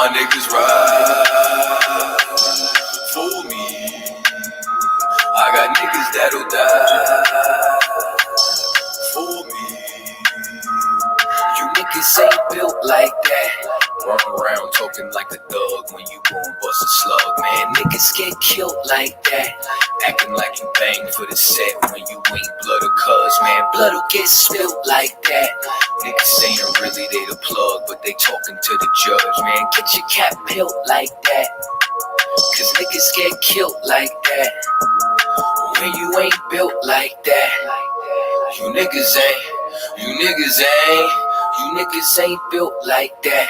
my niggas ride for me. I got niggas that'll die for me. You niggas ain't built like that. Run around talking like a thug when you gon' bust a slug, man. Niggas get killed like that. Acting like you bang for the set when you ain't blood or cuz, man. Blood'll get spilled like that. Niggas saying really they the plug, but they talking to the judge, man. Get your cap built like that. Cause niggas get killed like that. When you ain't built like that. You niggas ain't built like that.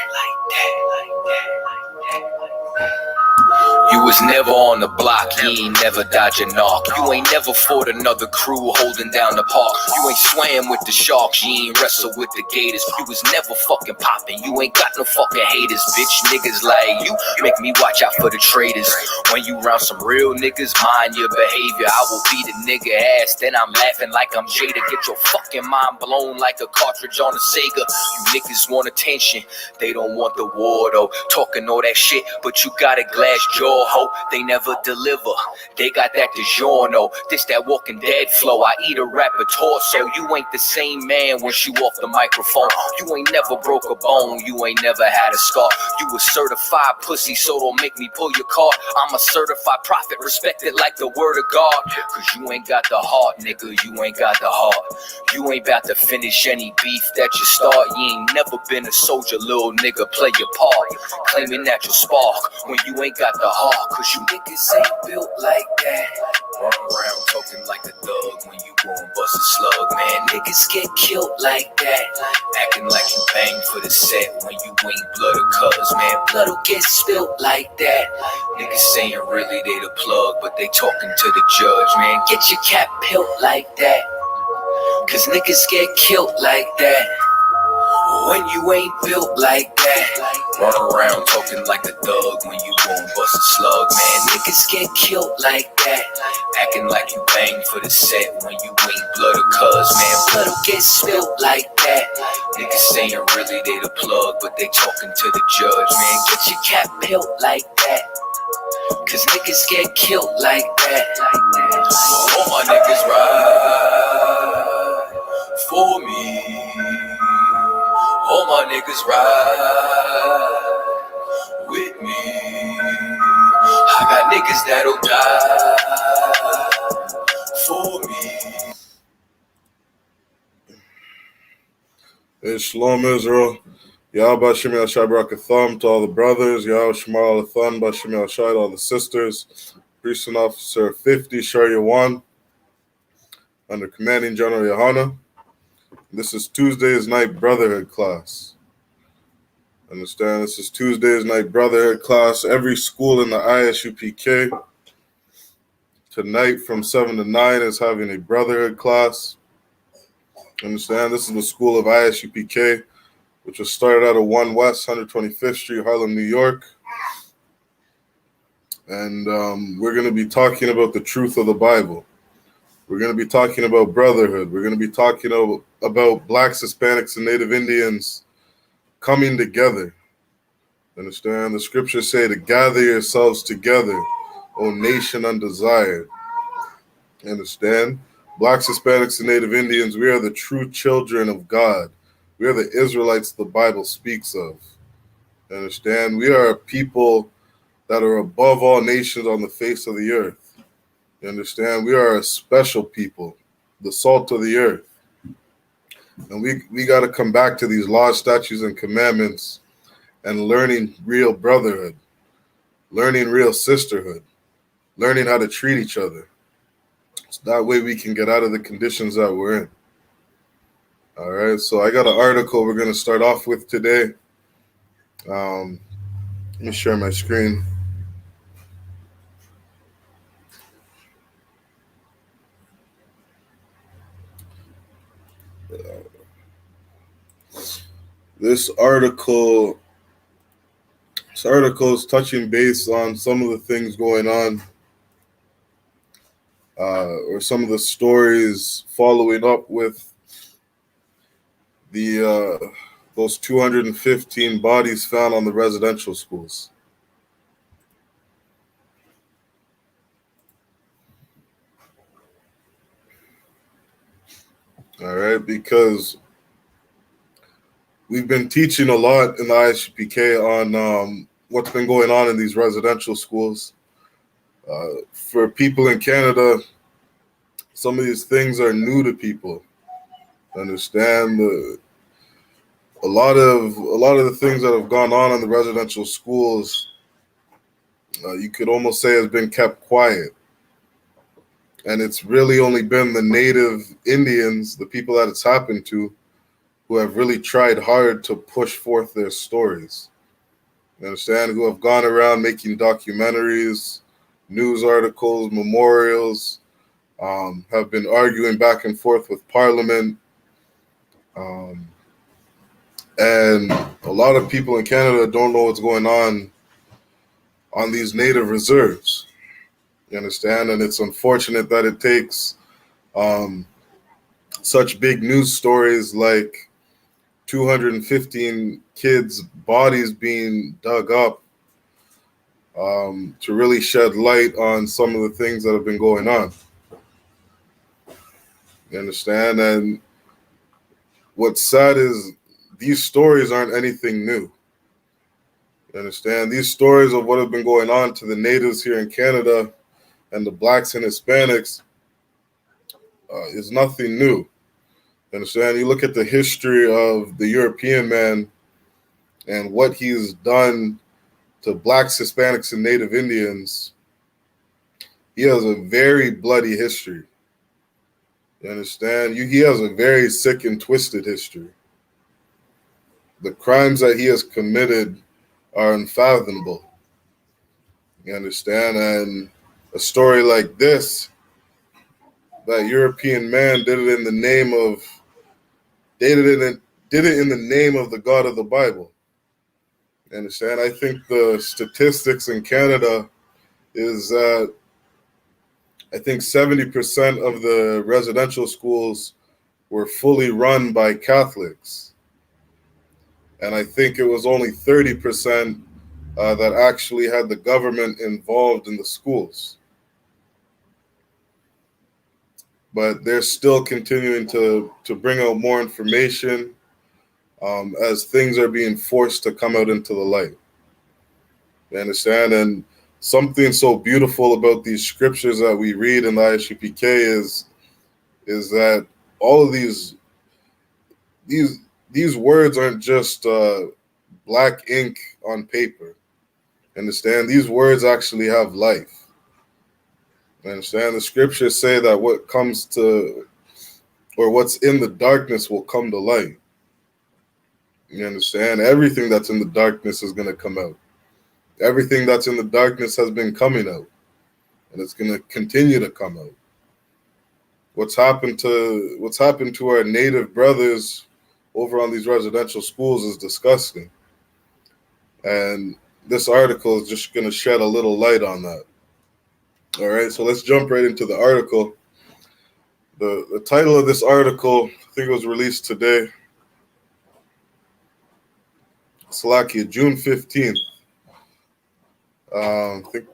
You was never on the block, you ain't never dodge a knock. You ain't never fought another crew holding down the park. You ain't swam with the sharks, you ain't wrestled with the gators. You was never fucking popping, you ain't got no fucking haters. Bitch, niggas like you make me watch out for the traitors. When you round some real niggas, mind your behavior. I will beat a nigga ass, then I'm laughing like I'm Jada. Get your fucking mind blown like a cartridge on a Sega. You niggas want attention, they don't want the war though. Talking all that shit, but you got a glass jaw. They never deliver. They got that DiGiorno. This that Walking Dead flow. I eat a rapper torso. You ain't the same man once you off the microphone. You ain't never broke a bone. You ain't never had a scar. You a certified pussy, so don't make me pull your card. I'm a certified prophet, respected like the word of God. Cause you ain't got the heart, nigga. You ain't got the heart. You ain't about to finish any beef that you start. You ain't never been a soldier, little nigga. Play your part. Claiming that you spark when you ain't got the heart. Cause you niggas ain't built like that. Run around talking like a thug when you gon' bust a slug, man. Niggas get killed like that. Acting like you bang for the set when you ain't blood or cuz, man. Blood'll get spilled like that. Niggas saying really they the plug, but they talking to the judge, man. Get your cap built like that. Cause niggas get killed like that. When you ain't built like that. Run around talking like a thug when you gon' bust a slug, man. Niggas get killed like that. Acting like you bang for the set when you ain't blood or cuz, man. Blood'll get spilled like that. Niggas saying really they the plug, but they talking to the judge, man. Get your cap built like that. Cause niggas get killed like that. All my niggas ride for me. All my niggas ride with me. I got niggas that'll die for me. Hey, Shalom Israel. Yahweh Bashim Yashai Barakatham to all the brothers. Yahweh Shemar Alathan Bashim Yashai to all the sisters. Priest and Officer 50, Sharia 1, under Commanding General YAHANNA. This is Tuesday's night brotherhood class. Understand, this is Tuesday's night brotherhood class. Every school in the I.S.U.P.K. tonight from 7 to 9 is having a brotherhood class. Understand, this is the school of I.S.U.P.K, which was started out of 1 West 125th Street, Harlem, New York. And we're going to be talking about the truth of the Bible. We're going to be talking about brotherhood. We're going to be talking about Blacks, Hispanics, and Native Indians coming together. Understand? The scriptures say to gather yourselves together, O nation undesired. Understand? Blacks, Hispanics, and Native Indians, we are the true children of God. We are the Israelites the Bible speaks of. Understand? We are a people that are above all nations on the face of the earth. You understand? We are a special people, the salt of the earth. And we got to come back to these laws, statutes, and commandments and learning real brotherhood, learning real sisterhood, learning how to treat each other. So that way we can get out of the conditions that we're in. All right, so I got an article we're going to start off with today. Let me share my screen. This article is touching base on some of the things going on, or some of the stories following up with the those 215 bodies found on the residential schools. All right, because we've been teaching a lot in the I.S.U.P.K on what's been going on in these residential schools. For people in Canada, some of these things are new to people. Understand a lot of the things that have gone on in the residential schools, you could almost say has been kept quiet. And it's really only been the native Indians, the people that it's happened to, who have really tried hard to push forth their stories. You understand? Who have gone around making documentaries, news articles, memorials, have been arguing back and forth with Parliament. And a lot of people in Canada don't know what's going on these native reserves. You understand? And it's unfortunate that it takes such big news stories like 215 kids' bodies being dug up to really shed light on some of the things that have been going on. You understand? And what's sad is these stories aren't anything new. You understand? These stories of what have been going on to the natives here in Canada and the blacks and Hispanics is nothing new. You understand? You look at the history of the European man and what he's done to blacks, Hispanics, and Native Indians. He has a very bloody history. You understand? He has a very sick and twisted history. The crimes that he has committed are unfathomable. You understand? And a story like this, that European man did it in the name of the God of the Bible. You understand? I think the statistics in Canada is that I think 70% of the residential schools were fully run by Catholics. And I think it was only 30% that actually had the government involved in the schools. But they're still continuing to bring out more information as things are being forced to come out into the light. You understand? And something so beautiful about these scriptures that we read in the I.S.U.P.K is that all of these words aren't just black ink on paper. Understand? These words actually have life. Understand? The scriptures say that what's in the darkness will come to light. You understand? Everything that's in the darkness is going to come out. Everything that's in the darkness has been coming out, and it's going to continue to come out. What's happened to our native brothers over on these residential schools is disgusting. And this article is just going to shed a little light on that. All right, so let's jump right into the article. The title of this article, I think it was released today, Slovakia, June 15th. I think,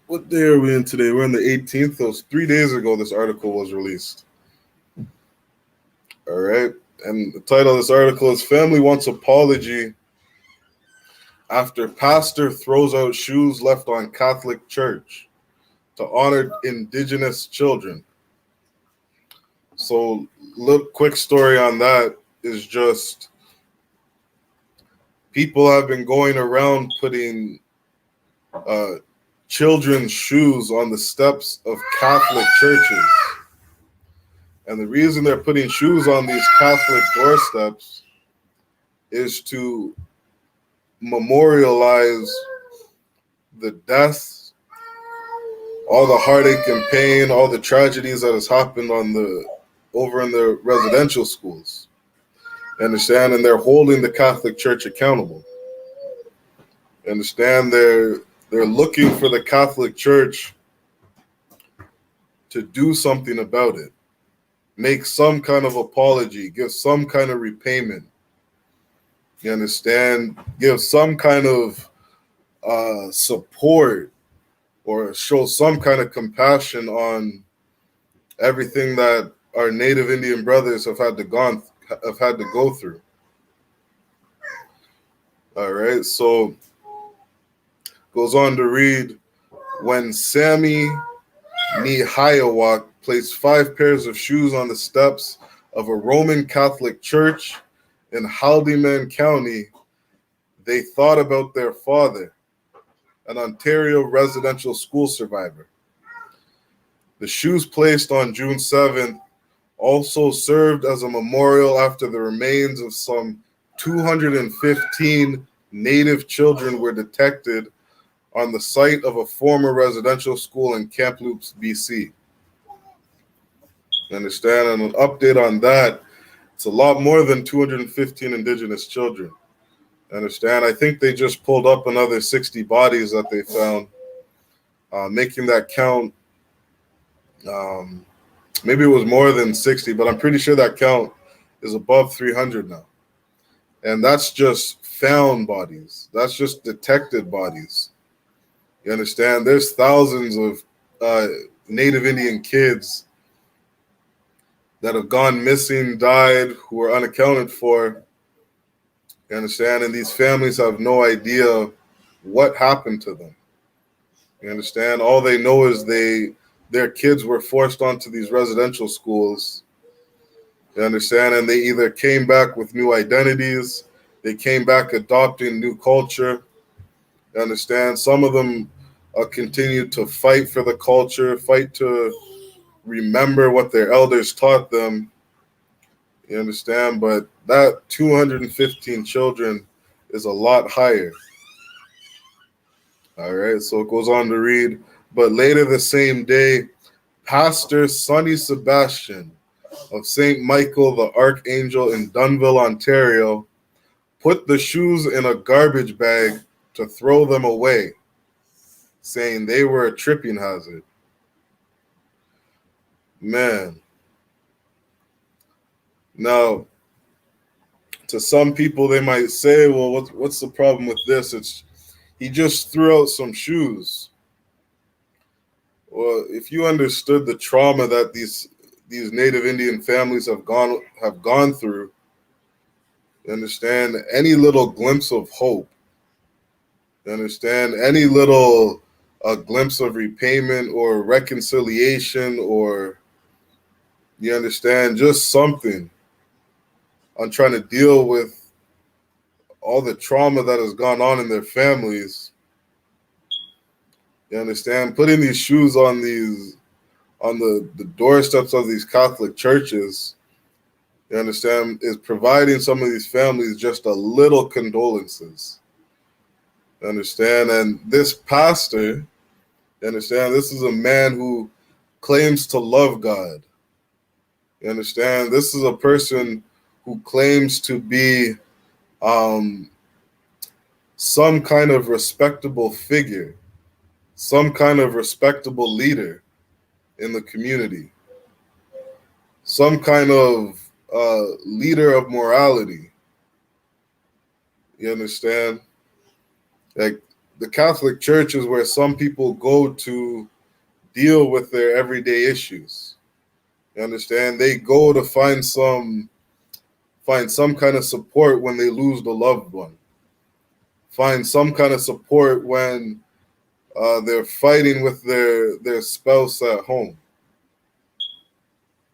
what day are we in today? We're on the 18th. It was 3 days ago this article was released. All right, and the title of this article is Family Wants Apology After Pastor Throws Out Shoes Left on Catholic Church to Honor Indigenous Children. So, little quick story on that is just people have been going around putting children's shoes on the steps of Catholic churches. And the reason they're putting shoes on these Catholic doorsteps is to memorialize the death, all the heartache and pain, all the tragedies that has happened over in the residential schools. Understand? And they're holding the Catholic Church accountable. Understand? They're looking for the Catholic Church to do something about it. make some kind of apology, give some kind of repayment. You understand? Give some kind of support or show some kind of compassion on everything that our native Indian brothers have had to go through. All right, so goes on to read, when Sammy Nihayawak placed 5 pairs of shoes on the steps of a Roman Catholic church in Haldimand County, they thought about their father, an Ontario residential school survivor. The shoes placed on June 7th also served as a memorial after the remains of some 215 Native children were detected on the site of a former residential school in Kamloops, BC. You understand? And an update on that, it's a lot more than 215 Indigenous children. You understand? I think they just pulled up another 60 bodies that they found, making that count. Maybe it was more than 60, but I'm pretty sure that count is above 300 now. And that's just found bodies. That's just detected bodies. You understand? There's thousands of Native Indian kids that have gone missing, died, who are unaccounted for. You understand? And these families have no idea what happened to them. You understand? All they know is their kids were forced onto these residential schools. You understand? And they either came back with new identities, they came back adopting new culture. You understand? Some of them continued to fight for the culture, fight to remember what their elders taught them. You understand? But that 215 children is a lot higher. All right, so it goes on to read, but later the same day, Pastor Sonny Sebastian of St. Michael the Archangel in Dunnville, Ontario, put the shoes in a garbage bag to throw them away, saying they were a tripping hazard. Man. Now, to some people, they might say, well, what's the problem with this? He just threw out some shoes. Well, if you understood the trauma that these Native Indian families have gone through, you understand any little glimpse of hope, you understand any little glimpse of repayment or reconciliation, or you understand just something on trying to deal with all the trauma that has gone on in their families. You understand? Putting these shoes on the doorsteps of these Catholic churches, you understand, is providing some of these families just a little condolences. You understand? And this pastor, you understand, this is a man who claims to love God. You understand? This is a person who claims to be some kind of respectable figure, some kind of respectable leader in the community, some kind of leader of morality. You understand? Like, the Catholic Church is where some people go to deal with their everyday issues. You understand? They go to find some kind of support when they lose the loved one. Find some kind of support when they're fighting with their spouse at home.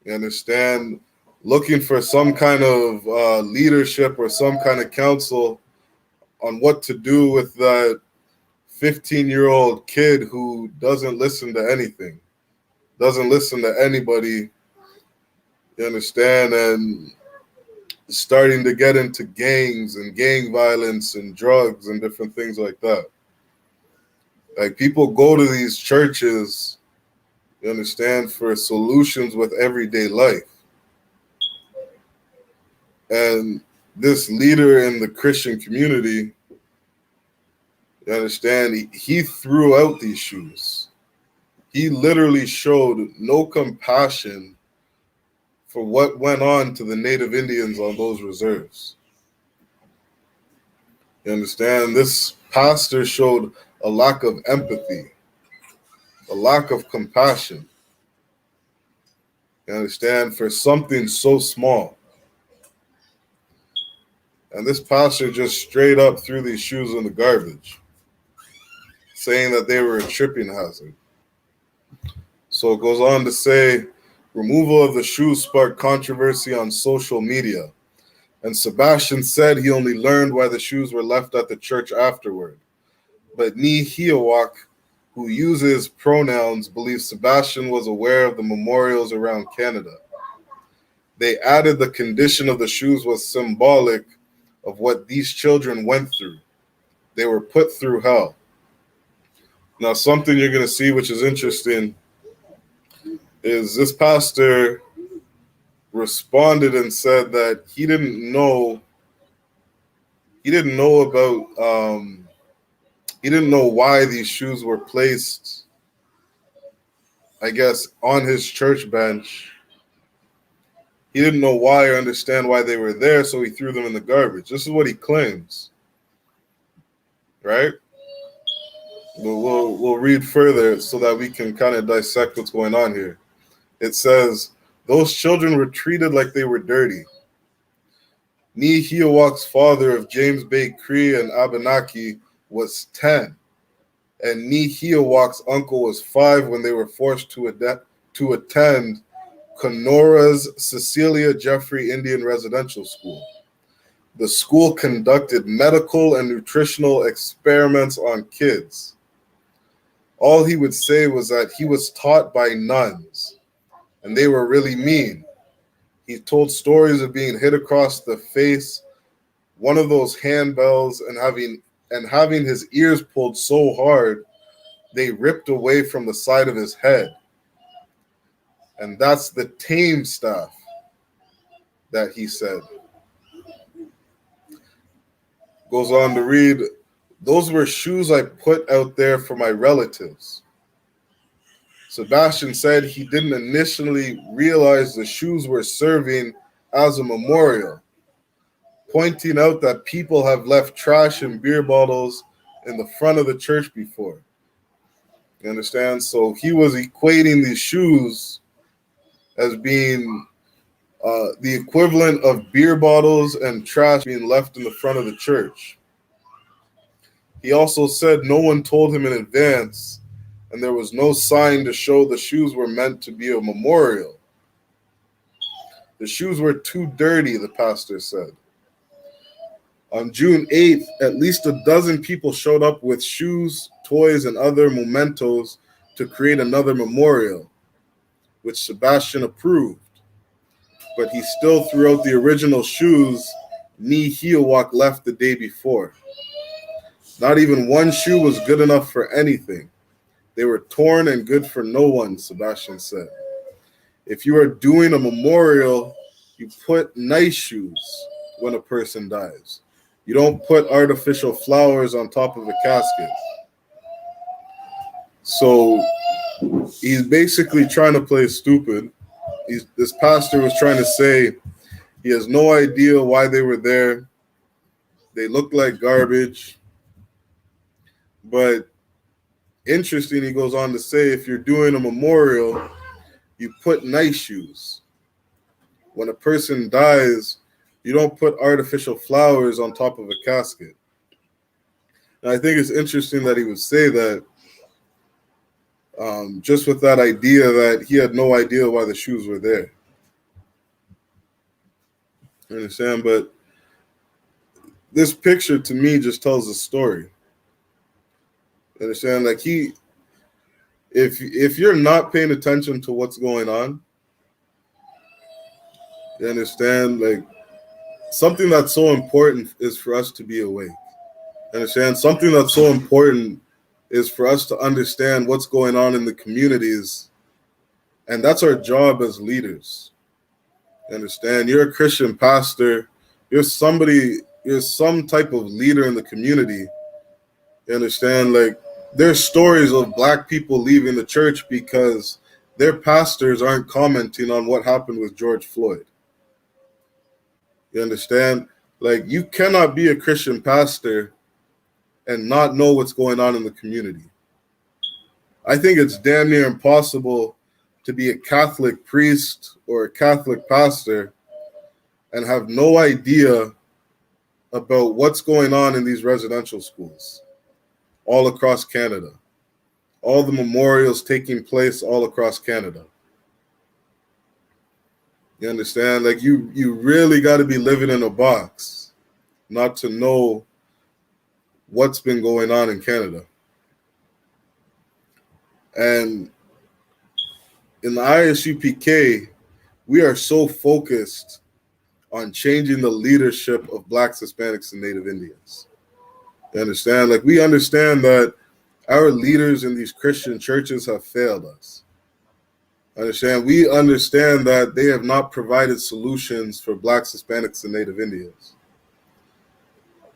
You understand? Looking for some kind of leadership or some kind of counsel on what to do with that 15-year-old kid who doesn't listen to anything, doesn't listen to anybody, you understand, and starting to get into gangs and gang violence and drugs and different things like that. Like, people go to these churches, you understand, for solutions with everyday life. And this leader in the Christian community, you understand, he threw out these shoes. He literally showed no compassion for what went on to the Native Indians on those reserves. You understand? This pastor showed a lack of empathy, a lack of compassion. You understand? For something so small. And this pastor just straight up threw these shoes in the garbage, saying that they were a tripping hazard. So it goes on to say, removal of the shoes sparked controversy on social media. And Sebastian said he only learned why the shoes were left at the church afterward. But I.S.U.P.K, who uses pronouns, believes Sebastian was aware of the memorials around Canada. They added the condition of the shoes was symbolic of what these children went through. They were put through hell. Now, something you're going to see which is interesting is this pastor responded and said that he didn't know why these shoes were placed, I guess, on his church bench. He didn't know why or understand why they were there, so he threw them in the garbage. This is what he claims, right? We'll read further so that we can kind of dissect what's going on here. It says, those children were treated like they were dirty. I.S.U.P.K's father of James Bay Cree and Abenaki was 10, and I.S.U.P.K's uncle was 5 when they were forced to attend Conora's Cecilia Jeffrey Indian Residential School. The school conducted medical and nutritional experiments on kids. All he would say was that he was taught by nuns, and they were really mean. He told stories of being hit across the face, one of those handbells, and having his ears pulled so hard they ripped away from the side of his head. And that's the tame stuff that he said. Goes on to read, those were shoes I put out there for my relatives. Sebastian said he didn't initially realize the shoes were serving as a memorial, pointing out that people have left trash and beer bottles in the front of the church before. You understand? So he was equating these shoes as being the equivalent of beer bottles and trash being left in the front of the church. He also said no one told him in advance, and there was no sign to show the shoes were meant to be a memorial. The shoes were too dirty, the pastor said. On June 8th, at least a dozen people showed up with shoes, toys, and other mementos to create another memorial, which Sebastian approved. But he still threw out the original shoes I.S.U.P.K left the day before. Not even one shoe was good enough for anything. They were torn and good for no one, Sebastian said. If you are doing a memorial, you put nice shoes when a person dies. You don't put artificial flowers on top of a casket. So he's basically trying to play stupid. This pastor was trying to say he has no idea why they were there. They look like garbage. But interesting, he goes on to say, if you're doing a memorial, you put nice shoes. When a person dies, you don't put artificial flowers on top of a casket. And I think it's interesting that he would say that just with that idea that he had no idea why the shoes were there. You understand? But this picture to me just tells a story. You understand? Like if you're not paying attention to what's going on, you understand? Like something that's so important is for us to be awake. You understand? Something that's so important is for us to understand what's going on in the communities. And that's our job as leaders. You understand? You're a Christian pastor. You're some type of leader in the community. You understand? Like there's stories of Black people leaving the church because their pastors aren't commenting on what happened with George Floyd. You understand? Like, you cannot be a Christian pastor and not know what's going on in the community. I think it's damn near impossible to be a Catholic priest or a Catholic pastor and have no idea about what's going on in these residential schools all across Canada. All the memorials taking place all across Canada. You understand? Like, you really got to be living in a box not to know what's been going on in Canada. And in the I.S.U.P.K, we are so focused on changing the leadership of Blacks, Hispanics, and Native Indians. You understand? Like, we understand that our leaders in these Christian churches have failed us. Understand? We understand that they have not provided solutions for Blacks, Hispanics, and Native Indians.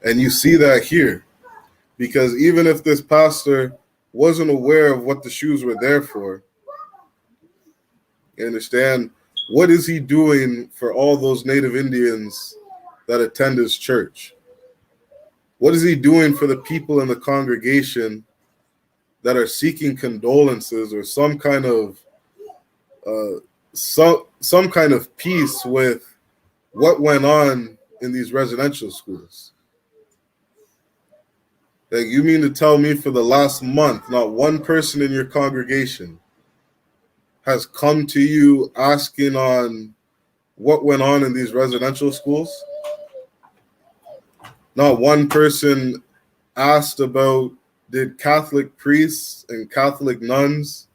And you see that here, because even if this pastor wasn't aware of what the shoes were there for, you understand, what is he doing for all those Native Indians that attend his church? What is he doing for the people in the congregation that are seeking condolences or some kind of some kind of peace with what went on in these residential schools? Like, you mean to tell me for the last month, not one person in your congregation has come to you asking on what went on in these residential schools? Not one person asked about, did Catholic priests and Catholic nuns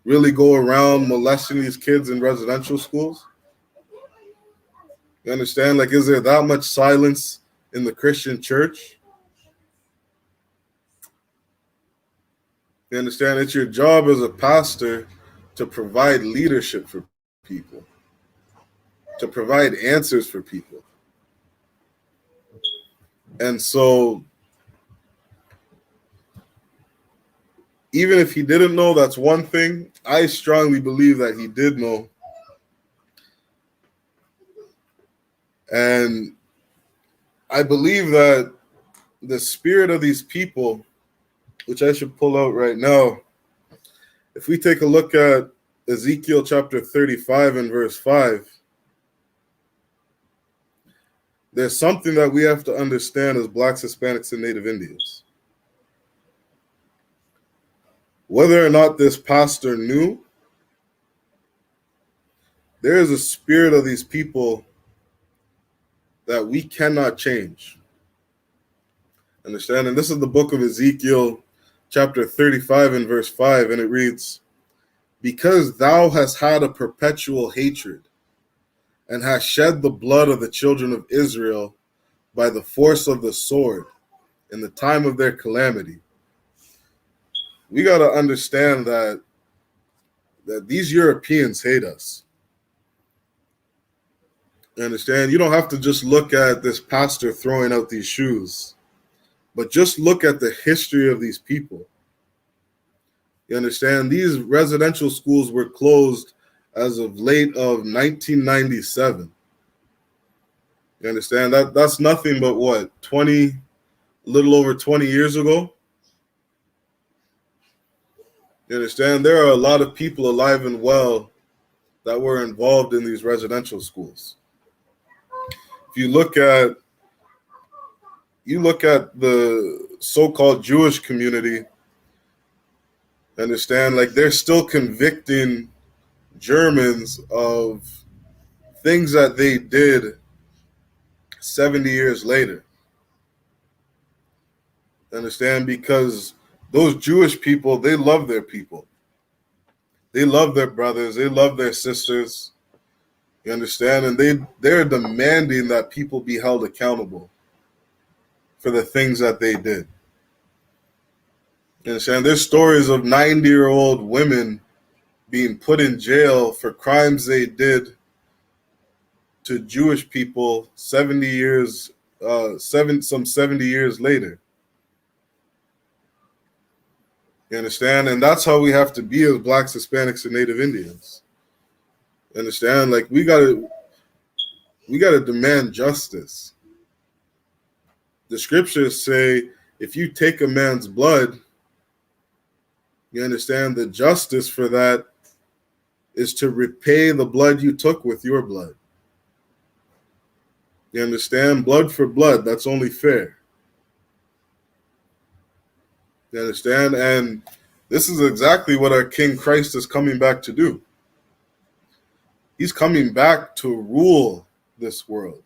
really go around molesting these kids in residential schools? You understand? Like, is there that much silence in the Christian church? You understand? It's your job as a pastor to provide leadership for people, to provide answers for people. And so, even if he didn't know, that's one thing. I strongly believe that he did know. And I believe that the spirit of these people, which I should pull out right now, if we take a look at Ezekiel chapter 35 and verse 5, there's something that we have to understand as Blacks, Hispanics, and Native Indians. Whether or not this pastor knew, there is a spirit of these people that we cannot change. Understand? And this is the book of Ezekiel chapter 35 and verse 5, and it reads, "Because thou hast had a perpetual hatred, and hast shed the blood of the children of Israel by the force of the sword in the time of their calamity." We got to understand that these Europeans hate us. You understand? You don't have to just look at this pastor throwing out these shoes, but just look at the history of these people. You understand? These residential schools were closed as of late of 1997. You understand? That's nothing but what, a little over 20 years ago? You understand? There are a lot of people alive and well that were involved in these residential schools. If you look at the so-called Jewish community, understand, like, they're still convicting Germans of things that they did 70 years later. Understand? Because those Jewish people, they love their people. They love their brothers. They love their sisters. You understand? And they're demanding that people be held accountable for the things that they did. You understand? There's stories of 90-year-old women being put in jail for crimes they did to Jewish people 70 years later. You understand? And that's how we have to be as Blacks, Hispanics, and Native Indians. You understand? Like we gotta demand justice. The scriptures say if you take a man's blood, you understand the justice for that is to repay the blood you took with your blood. You understand? Blood for blood, that's only fair. You understand? And this is exactly what our King Christ is coming back to do. He's coming back to rule this world.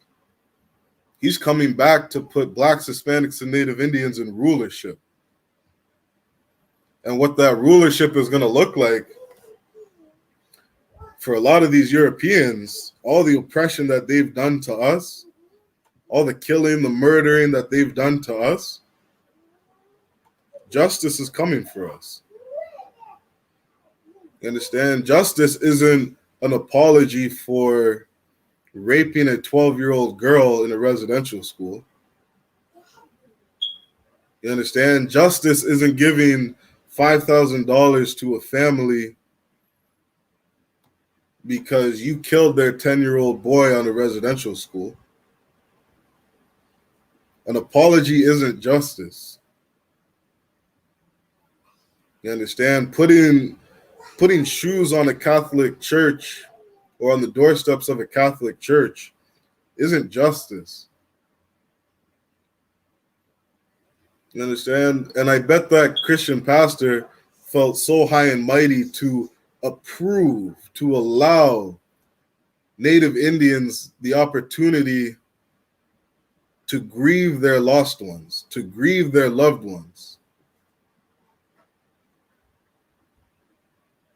He's coming back to put Blacks, Hispanics, and Native Indians in rulership. And what that rulership is going to look like for a lot of these Europeans, all the oppression that they've done to us, all the killing, the murdering that they've done to us, justice is coming for us. You understand? Justice isn't an apology for raping a 12-year-old girl in a residential school. You understand? Justice isn't giving $5,000 to a family because you killed their 10-year-old boy on a residential school. An apology isn't justice. You understand? Putting shoes on a Catholic church or on the doorsteps of a Catholic church isn't justice. You understand? And I bet that Christian pastor felt so high and mighty to approve, to allow Native Indians the opportunity to grieve their lost ones, to grieve their loved ones.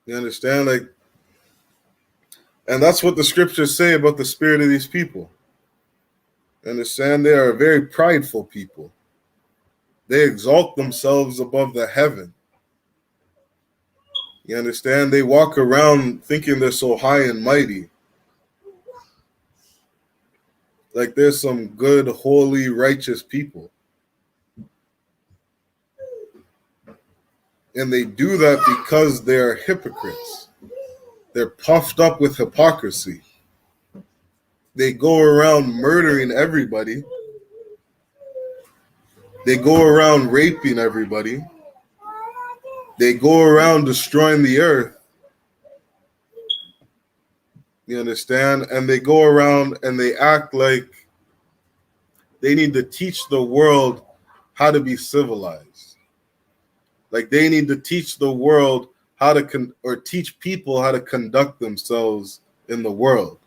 You understand? Like, and that's what the scriptures say about the spirit of these people. You understand? They are a very prideful people. They exalt themselves above the heaven. You understand? They walk around thinking they're so high and mighty. Like there's some good, holy, righteous people. And they do that because they're hypocrites. They're puffed up with hypocrisy. They go around murdering everybody. They go around raping everybody. They go around destroying the earth. You understand? And they go around and they act like they need to teach the world how to be civilized. Like they need to teach the world how to or teach people how to conduct themselves in the world.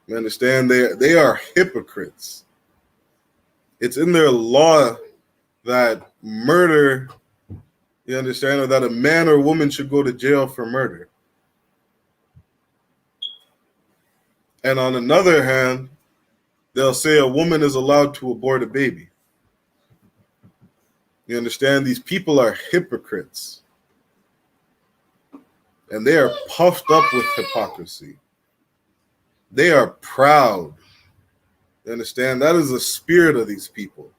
You understand? They are hypocrites. It's in their law that murder, you understand, or that a man or woman should go to jail for murder. And on another hand, they'll say a woman is allowed to abort a baby. You understand? These people are hypocrites. And they are puffed up with hypocrisy. They are proud. You understand? That is the spirit of these people.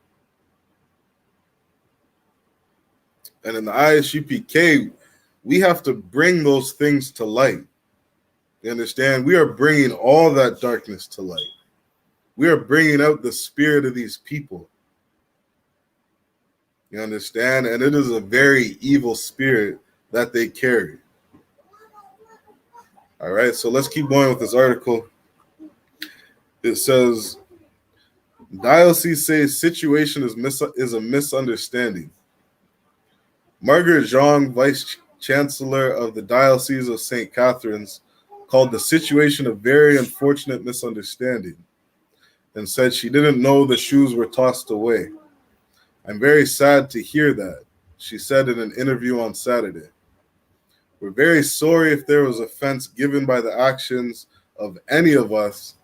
And in the I.S.U.P.K, we have to bring those things to light. You understand? We are bringing all that darkness to light. We are bringing out the spirit of these people. You understand? And it is a very evil spirit that they carry. All right, so let's keep going with this article. It says, diocese says situation is a misunderstanding. Margaret Zhang, Vice Chancellor of the Diocese of St. Catherine's, called the situation a very unfortunate misunderstanding and said she didn't know the shoes were tossed away. I'm very sad to hear that, she said in an interview on Saturday. We're very sorry if there was offense given by the actions of any of us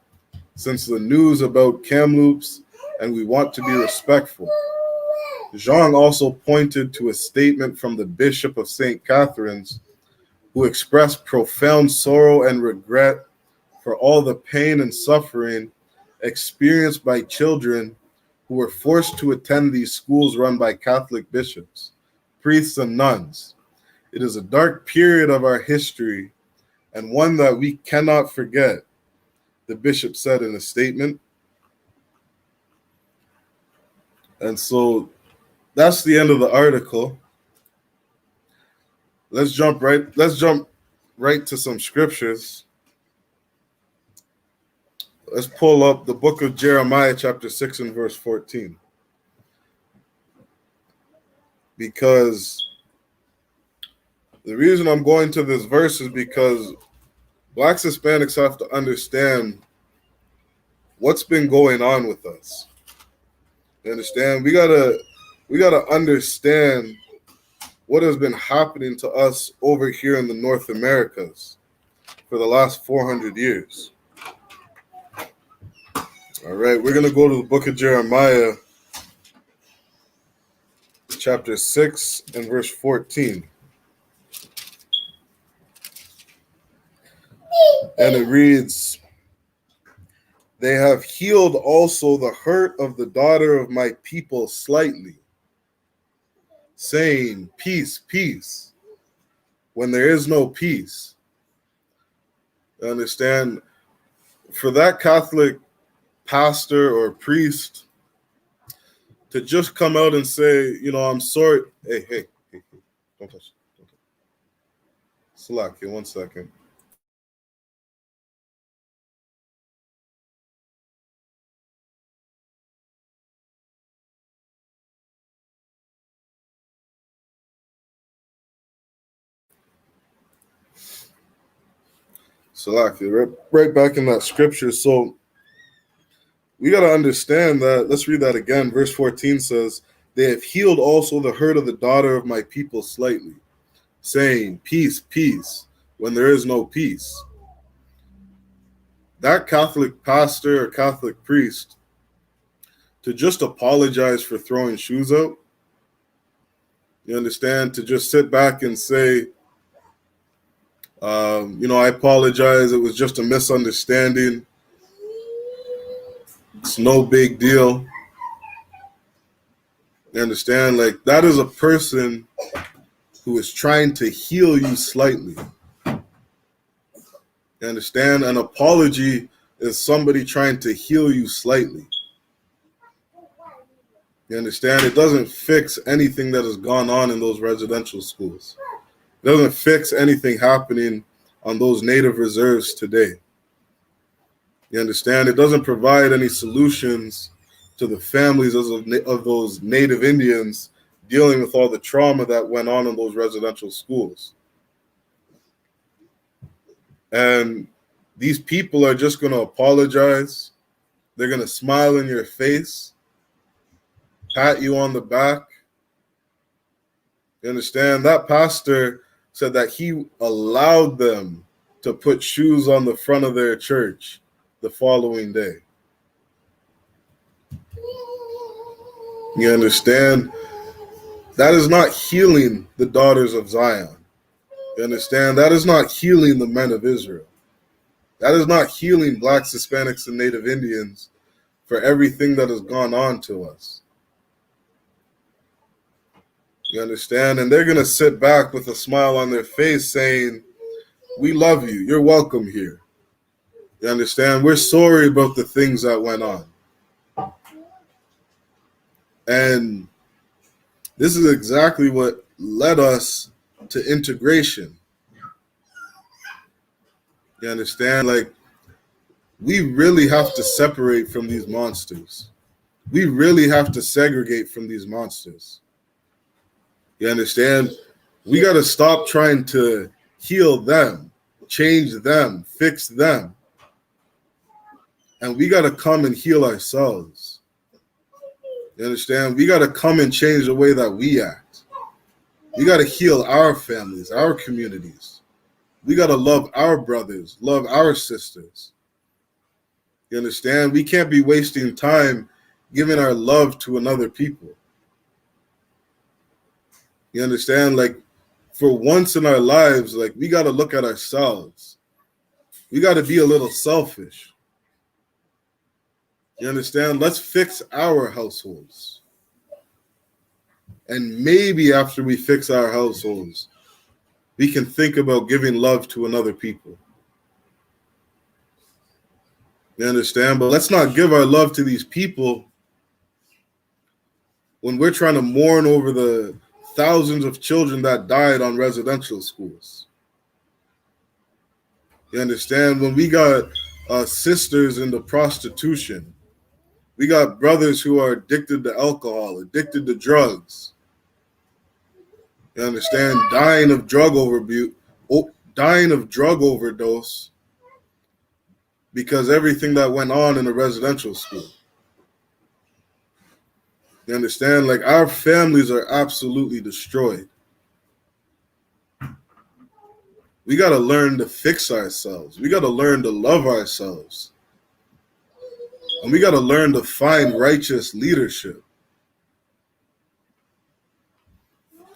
since the news about Kamloops, and we want to be respectful. Zhang also pointed to a statement from the Bishop of St. Catherine's, who expressed profound sorrow and regret for all the pain and suffering experienced by children who were forced to attend these schools run by Catholic bishops. priests, and nuns. It is a dark period of our history and one that we cannot forget, the bishop said in a statement. And so that's the end of the article. Let's jump right to some scriptures. Let's pull up the book of Jeremiah, chapter 6 and verse 14. Because the reason I'm going to this verse is because Blacks, Hispanics have to understand what's been going on with us. You understand? We gotta understand what has been happening to us over here in the North Americas for the last 400 years. All right, we're gonna go to the book of Jeremiah, chapter 6 and verse 14. And it reads, "They have healed also the hurt of the daughter of my people slightly, saying, peace, peace, when there is no peace." Understand? For that Catholic pastor or priest to just come out and say, I'm sorry. Hey, don't touch it. Slack here, 1 second. Slack here, right back in that scripture. So we got to understand that. Let's read that again. Verse 14 says, "They have healed also the hurt of the daughter of my people slightly, saying, peace, peace, when there is no peace." That Catholic pastor or Catholic priest to just apologize for throwing shoes out, you understand, to just sit back and say, I apologize, it was just a misunderstanding, it's no big deal. You understand? Like, that is a person who is trying to heal you slightly. You understand? An apology is somebody trying to heal you slightly. You understand? It doesn't fix anything that has gone on in those residential schools. It doesn't fix anything happening on those native reserves today. You understand? It doesn't provide any solutions to the families of those native Indians dealing with all the trauma that went on in those residential schools. And these people are just going to apologize. They're going to smile in your face, pat you on the back. You understand? That pastor said that he allowed them to put shoes on the front of their church the following day. You understand? That is not healing the daughters of Zion. You understand? That is not healing the men of Israel. That is not healing Blacks, Hispanics, and Native Indians for everything that has gone on to us. You understand? And they're going to sit back with a smile on their face saying, "We love you. You're welcome here." You understand? We're sorry about the things that went on. And this is exactly what led us to integration. You understand? Like, we really have to separate from these monsters. We really have to segregate from these monsters. You understand? We got to stop trying to heal them, change them, fix them. And we got to come and heal ourselves. You understand? We got to come and change the way that we act. We got to heal our families, our communities. We got to love our brothers, love our sisters. You understand? We can't be wasting time giving our love to another people. You understand? Like, for once in our lives, like, we got to look at ourselves. We got to be a little selfish. You understand? Let's fix our households. And maybe after we fix our households, we can think about giving love to another people. You understand? But let's not give our love to these people when we're trying to mourn over the thousands of children that died on residential schools. You understand? When we got sisters into prostitution, we got brothers who are addicted to alcohol, addicted to drugs. You understand? Dying of drug overdose because everything that went on in a residential school. You understand? Like, our families are absolutely destroyed. We got to learn to fix ourselves. We got to learn to love ourselves. And we got to learn to find righteous leadership.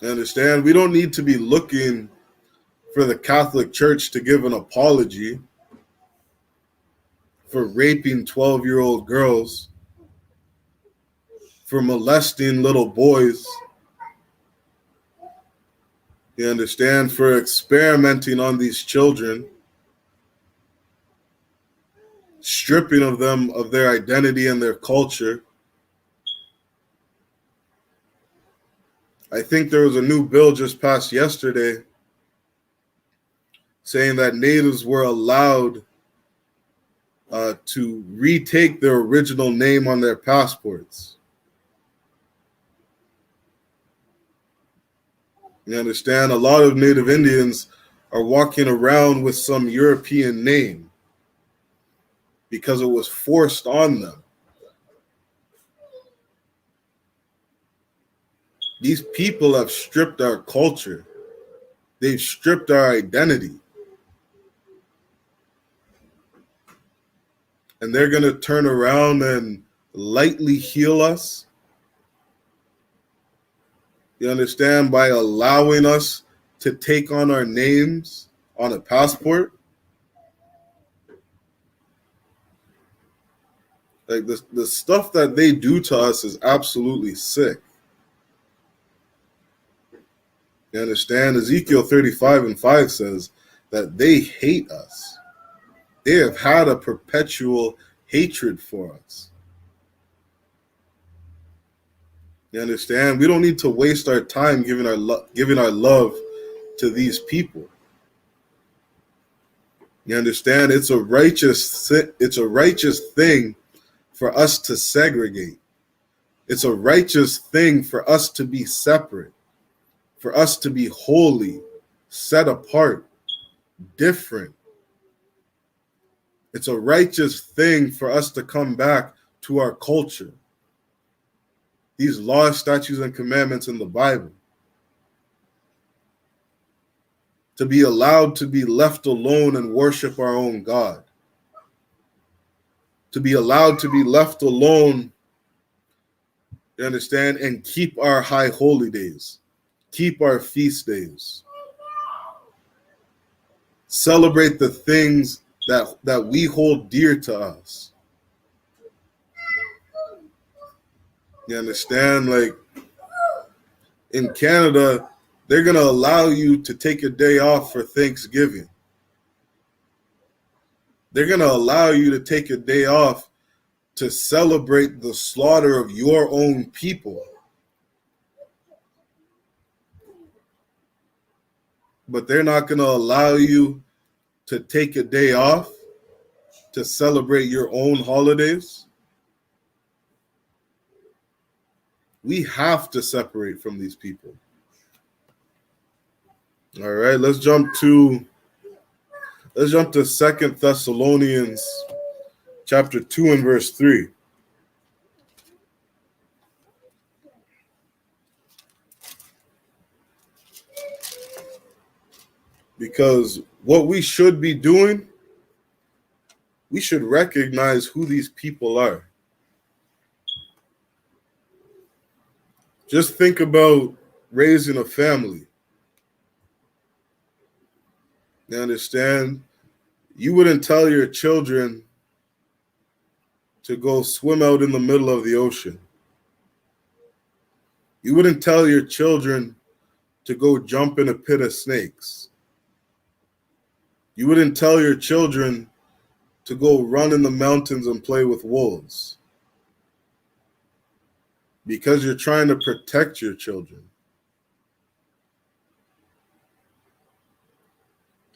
You understand? We don't need to be looking for the Catholic Church to give an apology for raping 12-year-old girls, for molesting little boys. You understand? For experimenting on these children, stripping of them of their identity and their culture. I think there was a new bill just passed yesterday saying that natives were allowed to retake their original name on their passports. You understand? A lot of Native Indians are walking around with some European name because it was forced on them. These people have stripped our culture. They've stripped our identity. And they're going to turn around and lightly heal us. You understand? By allowing us to take on our names on a passport. Like, the stuff that they do to us is absolutely sick. You understand? Ezekiel 35:5 says that they hate us. They have had a perpetual hatred for us. You understand? We don't need to waste our time giving our love to these people. You understand? It's a righteous thing for us to segregate. It's a righteous thing for us to be separate, for us to be holy, set apart, different. It's a righteous thing for us to come back to our culture. These laws, statutes, and commandments in the Bible. To be allowed to be left alone and worship our own God. To be allowed to be left alone, you understand, and keep our high holy days. Keep our feast days. Celebrate the things that we hold dear to us. You understand? Like, in Canada, they're going to allow you to take a day off for Thanksgiving. They're going to allow you to take a day off to celebrate the slaughter of your own people. But they're not going to allow you to take a day off to celebrate your own holidays. We have to separate from these people. All right, let's jump to 2 Thessalonians chapter 2 and verse 3. Because what we should be doing, we should recognize who these people are. Just think about raising a family. You understand? You wouldn't tell your children to go swim out in the middle of the ocean. You wouldn't tell your children to go jump in a pit of snakes. You wouldn't tell your children to go run in the mountains and play with wolves, because you're trying to protect your children.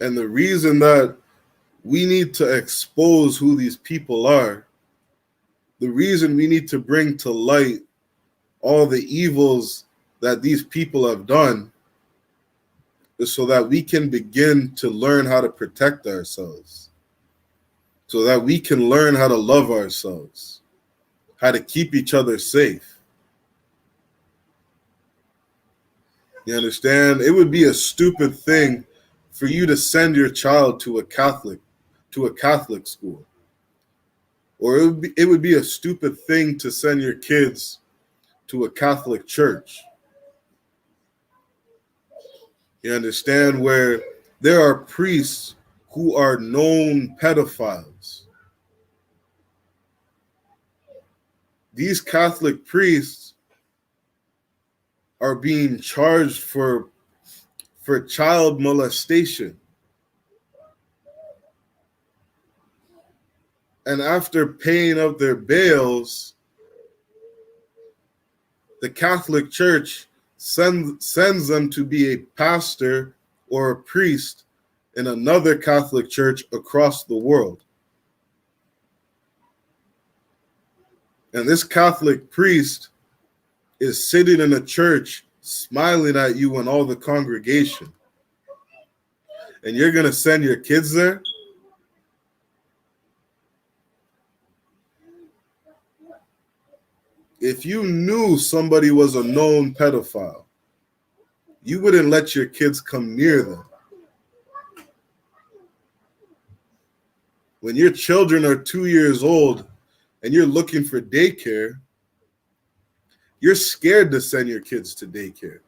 And the reason that we need to expose who these people are, the reason we need to bring to light all the evils that these people have done, is so that we can begin to learn how to protect ourselves, so that we can learn how to love ourselves, how to keep each other safe. You understand? It would be a stupid thing for you to send your child to a Catholic school. Or it would be a stupid thing to send your kids to a Catholic church. You understand? Where there are priests who are known pedophiles. These Catholic priests are being charged for child molestation. And after paying up their bails, the Catholic Church sends them to be a pastor or a priest in another Catholic church across the world. And this Catholic priest is sitting in a church smiling at you and all the congregation. And you're going to send your kids there? If you knew somebody was a known pedophile, you wouldn't let your kids come near them. When your children are 2 years old and you're looking for daycare, you're scared to send your kids to daycare.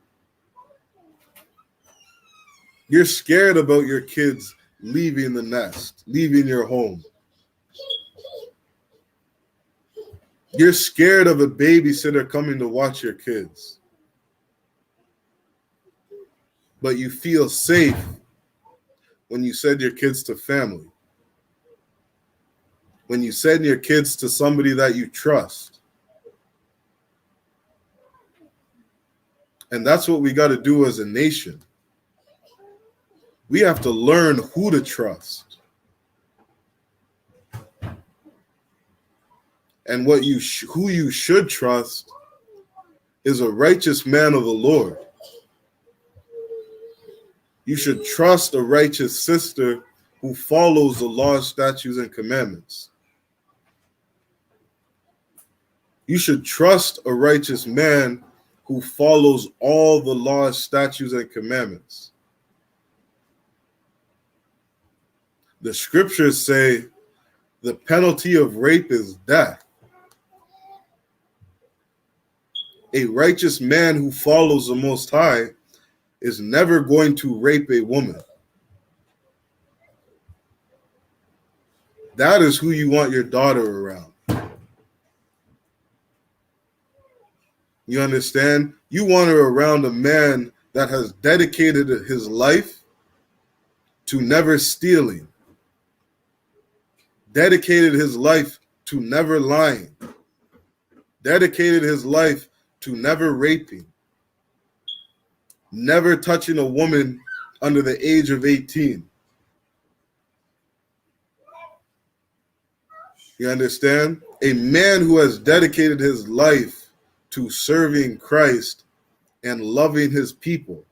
You're scared about your kids leaving the nest, leaving your home. You're scared of a babysitter coming to watch your kids. But you feel safe when you send your kids to family. When you send your kids to somebody that you trust. And that's what we got to do as a nation. We have to learn who to trust. And who you should trust is a righteous man of the Lord. You should trust a righteous sister who follows the laws, statutes, and commandments. You should trust a righteous man who follows all the laws, statutes, and commandments. The scriptures say the penalty of rape is death. A righteous man who follows the Most High is never going to rape a woman. That is who you want your daughter around. You understand? You want her around a man that has dedicated his life to never stealing, dedicated his life to never lying, dedicated his life to never raping, never touching a woman under the age of 18. You understand? A man who has dedicated his life to serving Christ and loving his people.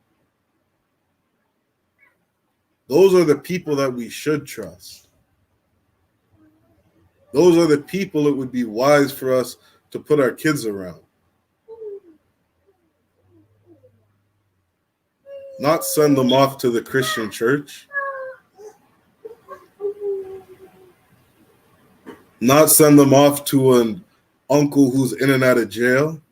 Those are the people that we should trust. Those are the people it would be wise for us to put our kids around. Not send them off to the Christian church. Not send them off to an uncle who's in and out of jail.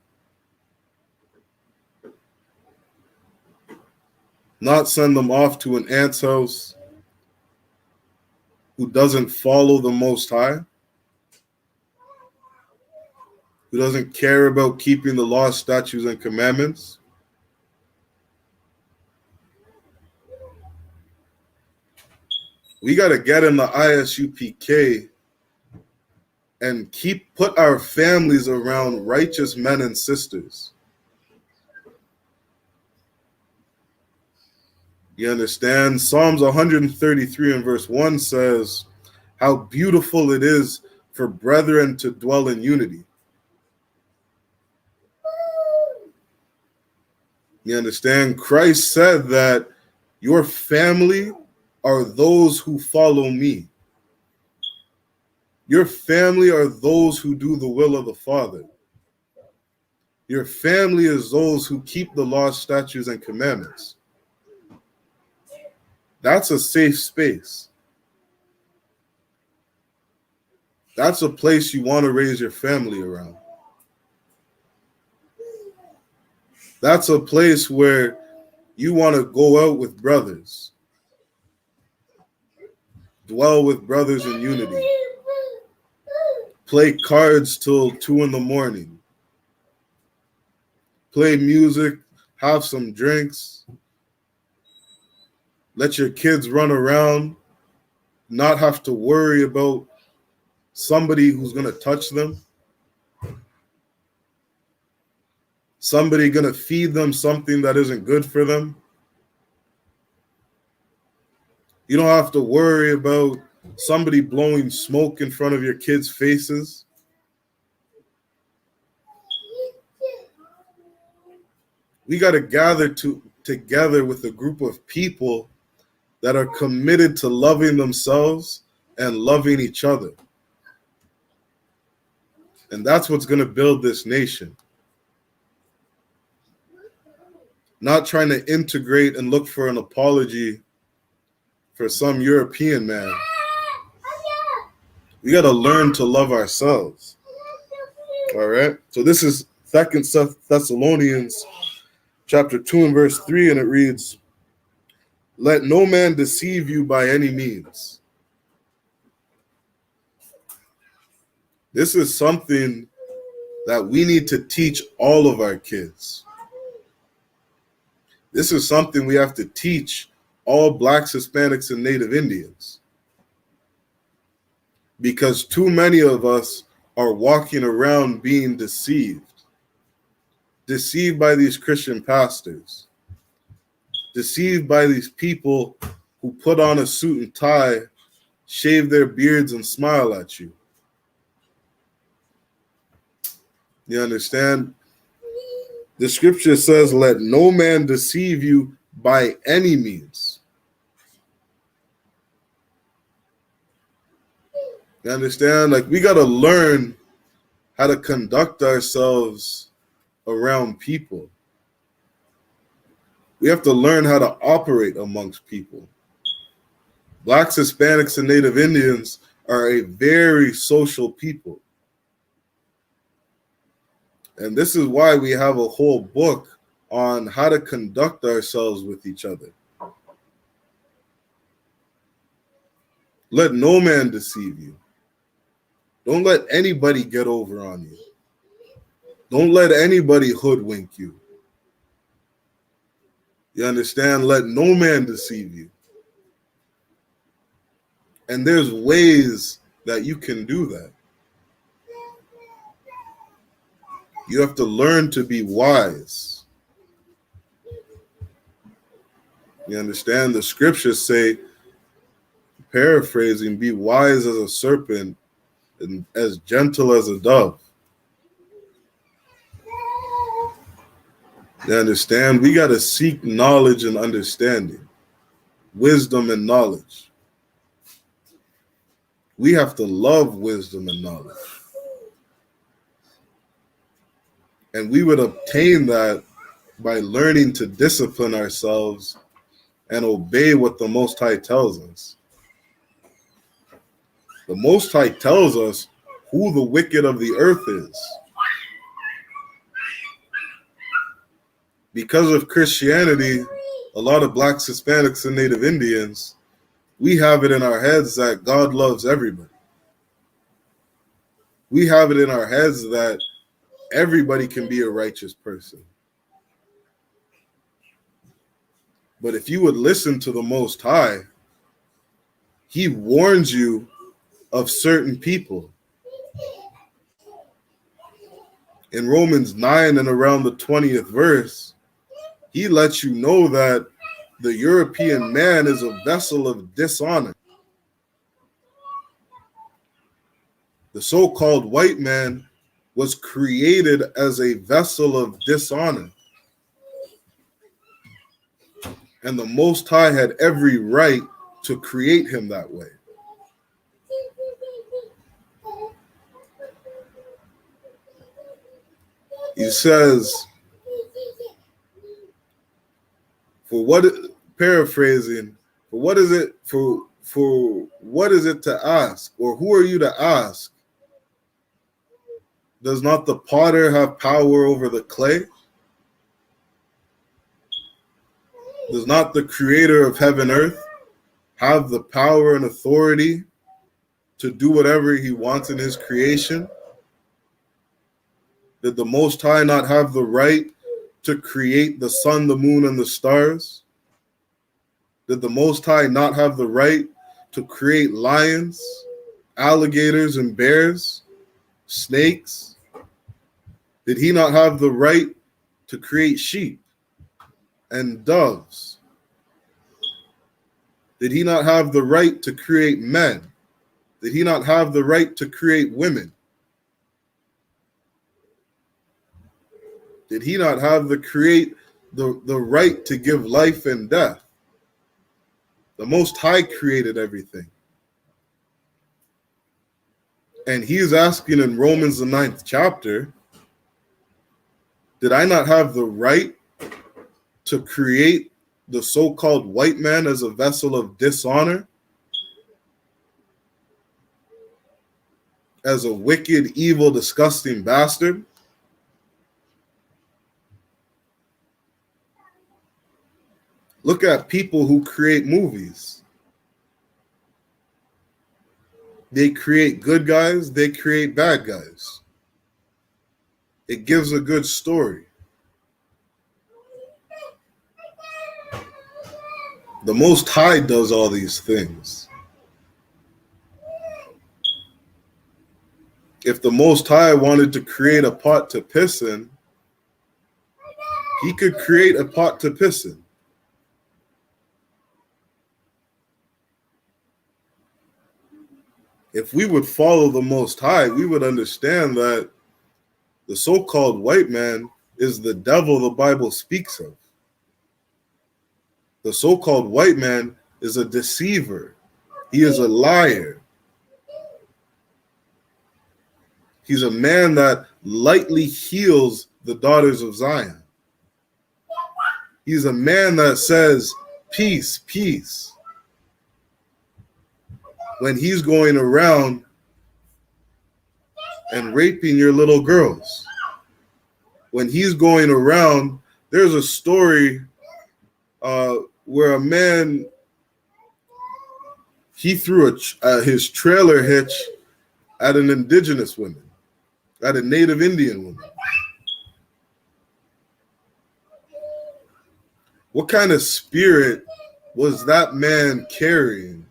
Not send them off to an aunt's house who doesn't follow the Most High, who doesn't care about keeping the laws, statutes, and commandments. We got to get in the I.S.U.P.K and put our families around righteous men and sisters. You understand? Psalms 133 and verse 1 says, how beautiful it is for brethren to dwell in unity. You understand? Christ said that your family are those who follow me. Your family are those who do the will of the Father. Your family is those who keep the laws, statutes, and commandments. That's a safe space. That's a place you want to raise your family around. That's a place where you want to go out with brothers. Dwell with brothers in unity. Play cards till 2 a.m. Play music, have some drinks. Let your kids run around, not have to worry about somebody who's going to touch them. Somebody going to feed them something that isn't good for them. You don't have to worry about somebody blowing smoke in front of your kids' faces. We got to gather together with a group of people that are committed to loving themselves and loving each other. And that's what's going to build this nation. Not trying to integrate and look for an apology for some European man. We got to learn to love ourselves. All right? So this is 2 Thessalonians chapter 2 and verse 3, and it reads, let no man deceive you by any means. This is something that we need to teach all of our kids. This is something we have to teach all Blacks, Hispanics, and Native Indians. Because too many of us are walking around being deceived. Deceived by these Christian pastors. Deceived by these people who put on a suit and tie, shave their beards, and smile at you. You understand? The scripture says, let no man deceive you by any means. You understand? Like, we got to learn how to conduct ourselves around people. We have to learn how to operate amongst people. Blacks, Hispanics, and Native Indians are a very social people. And this is why we have a whole book on how to conduct ourselves with each other. Let no man deceive you. Don't let anybody get over on you. Don't let anybody hoodwink you. You understand? Let no man deceive you. And there's ways that you can do that. You have to learn to be wise. You understand? The scriptures say, paraphrasing, be wise as a serpent and as gentle as a dove. You understand? We got to seek knowledge and understanding, wisdom and knowledge. We have to love wisdom and knowledge. And we would obtain that by learning to discipline ourselves and obey what the Most High tells us. The Most High tells us who the wicked of the earth is. Because of Christianity, a lot of Blacks, Hispanics, and Native Indians, we have it in our heads that God loves everybody. We have it in our heads that everybody can be a righteous person. But if you would listen to the Most High, he warns you of certain people. In Romans 9 and around the 20th verse, he lets you know that the European man is a vessel of dishonor. The so-called white man was created as a vessel of dishonor. And the Most High had every right to create him that way. He says, paraphrasing, for what is it to ask, or who are you to ask? Does not the potter have power over the clay? Does not the creator of heaven and earth have the power and authority to do whatever he wants in his creation? Did the Most High not have the right to create the sun, the moon, and the stars? Did the Most High not have the right to create lions, alligators, and bears, snakes? Did he not have the right to create sheep and doves? Did he not have the right to create men? Did he not have the right to create women? Did he not have the right to give life and death? The Most High created everything. And he is asking in Romans the 9th chapter, did I not have the right to create the so-called white man as a vessel of dishonor? As a wicked, evil, disgusting bastard? Look at people who create movies. They create good guys, they create bad guys. It gives a good story. The Most High does all these things. If the Most High wanted to create a pot to piss in, he could create a pot to piss in. If we would follow the Most High, we would understand that the so-called white man is the devil the Bible speaks of. The so-called white man is a deceiver. He is a liar. He's a man that lightly heals the daughters of Zion. He's a man that says, peace, peace, when he's going around and raping your little girls. When he's going around, there's a story where a man, he threw his trailer hitch at an indigenous woman, at a native Indian woman. What kind of spirit was that man carrying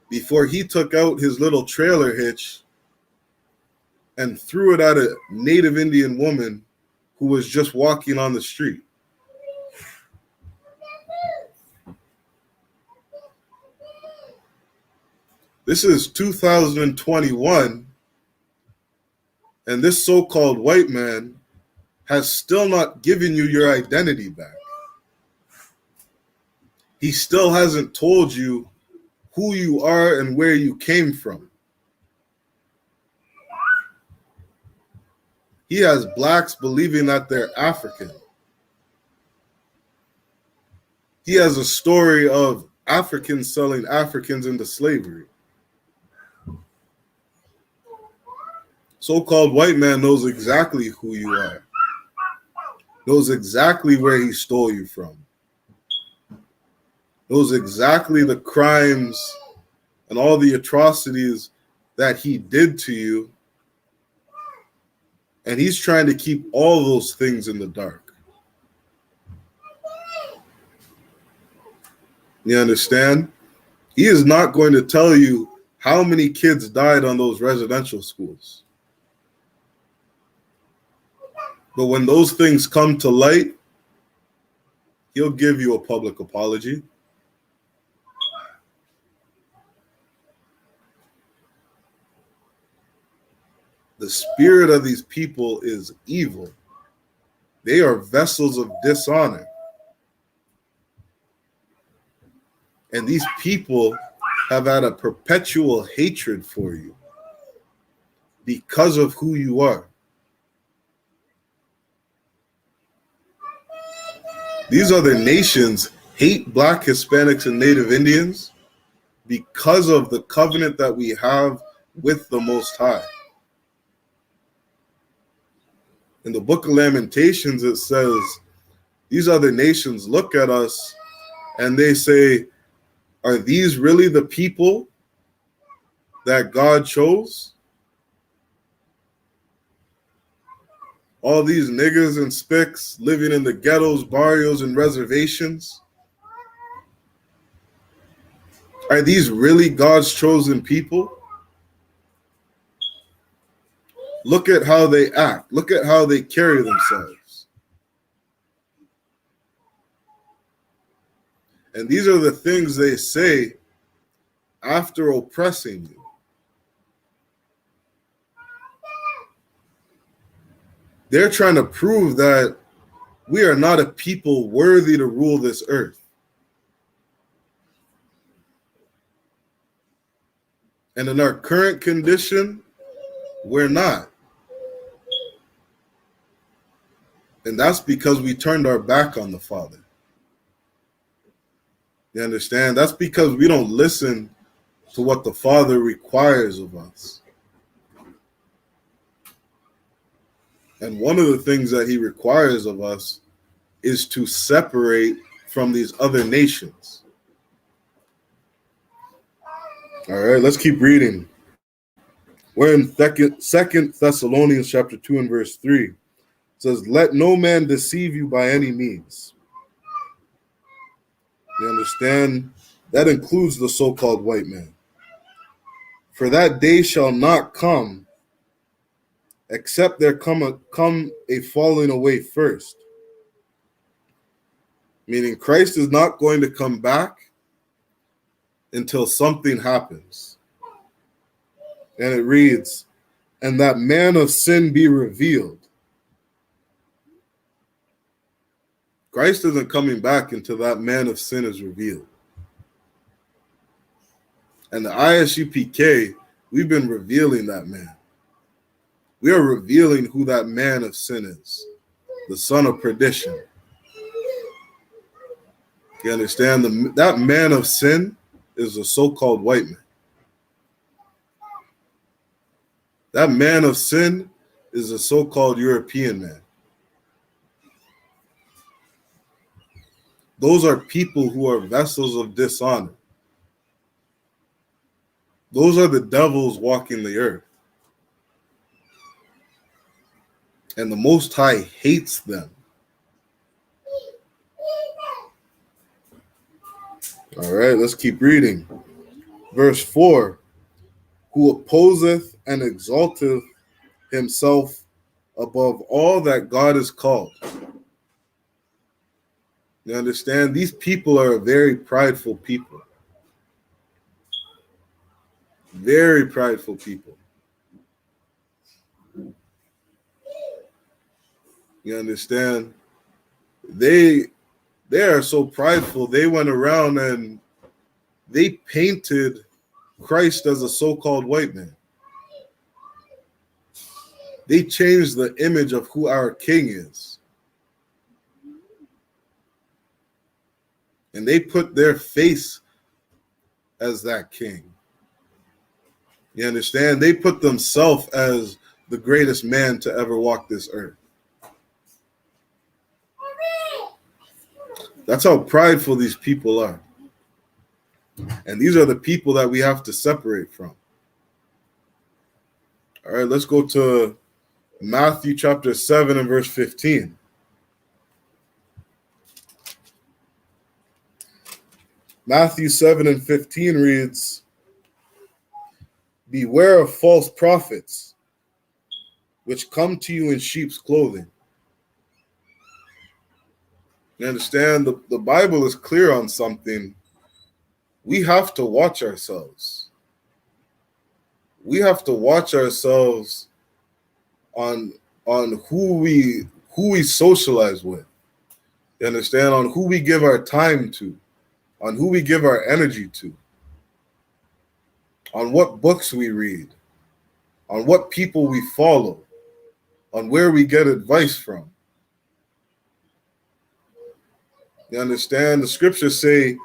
before he took out his little trailer hitch and threw it at a native Indian woman who was just walking on the street? This is 2021, and this so-called white man has still not given you your identity back. He still hasn't told you who you are and where you came from. He has blacks believing that they're African. He has a story of Africans selling Africans into slavery. So-called white man knows exactly who you are, knows exactly where he stole you from, knows exactly the crimes and all the atrocities that he did to you And he's trying to keep all those things in the dark. You understand? He is not going to tell you how many kids died on those residential schools. But when those things come to light, he'll give you a public apology. The spirit of these people is evil. They are vessels of dishonor. And these people have had a perpetual hatred for you because of who you are. These other nations hate Black, Hispanics, and Native Indians because of the covenant that we have with the Most High. In the book of Lamentations, it says, these other nations look at us and they say, are these really the people that God chose? All these niggas and spicks living in the ghettos, barrios, and reservations? Are these really God's chosen people? Look at how they act. Look at how they carry themselves. And these are the things they say after oppressing you. They're trying to prove that we are not a people worthy to rule this earth. And in our current condition, we're not. And that's because we turned our back on the Father. You understand? That's because we don't listen to what the Father requires of us. And one of the things that he requires of us is to separate from these other nations. All right, let's keep reading. We're in Second Thessalonians chapter 2 and verse 3. It says, let no man deceive you by any means. You understand? That includes the so-called white man. For that day shall not come, except there come a falling away first. Meaning Christ is not going to come back until something happens. And it reads, and that man of sin be revealed. Christ isn't coming back until that man of sin is revealed. And the I.S.U.P.K, we've been revealing that man. We are revealing who that man of sin is, the son of perdition. You understand? That man of sin is a so-called white man. That man of sin is a so-called European man. Those are people who are vessels of dishonor. Those are the devils walking the earth. And the Most High hates them. All right, let's keep reading. Verse 4, who opposeth and exalteth himself above all that God is called. You understand? These people are a very prideful people. Very prideful people. You understand? They are so prideful, they went around and they painted Christ as a so-called white man. They changed the image of who our king is. And they put their face as that king. You understand? They put themselves as the greatest man to ever walk this earth. That's how prideful these people are. And these are the people that we have to separate from. All right, let's go to Matthew chapter 7 and verse 15. Matthew 7 and 15 reads, "Beware of false prophets, which come to you in sheep's clothing." You understand? The Bible is clear on something. We have to watch ourselves. We have to watch ourselves on who we socialize with. You understand? On who we give our time to, on who we give our energy to, on what books we read, on what people we follow, on where we get advice from. You understand? The scriptures say,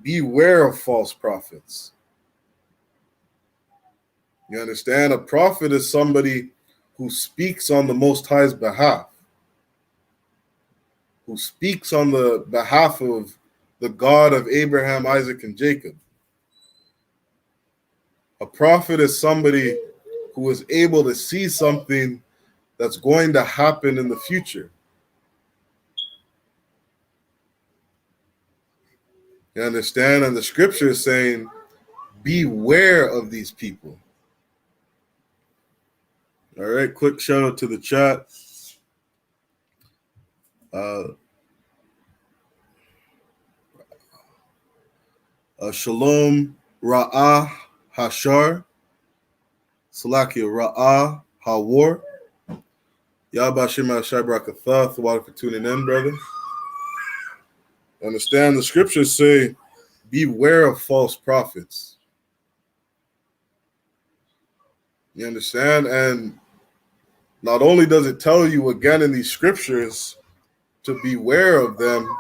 beware of false prophets. You understand? A prophet is somebody who speaks on the Most High's behalf, who speaks on the behalf of the God of Abraham, Isaac, and Jacob. A prophet is somebody who is able to see something that's going to happen in the future. You understand? And the scripture is saying, beware of these people. All right, quick shout out to the chat. Shalom Ra'ah Hashar, Salakia Ra'ah Hawar. Yabashim Hashar Brakatha. Thank you for tuning in, brother. Understand, the scriptures say, beware of false prophets. You understand? And not only does it tell you again in these scriptures to beware of them,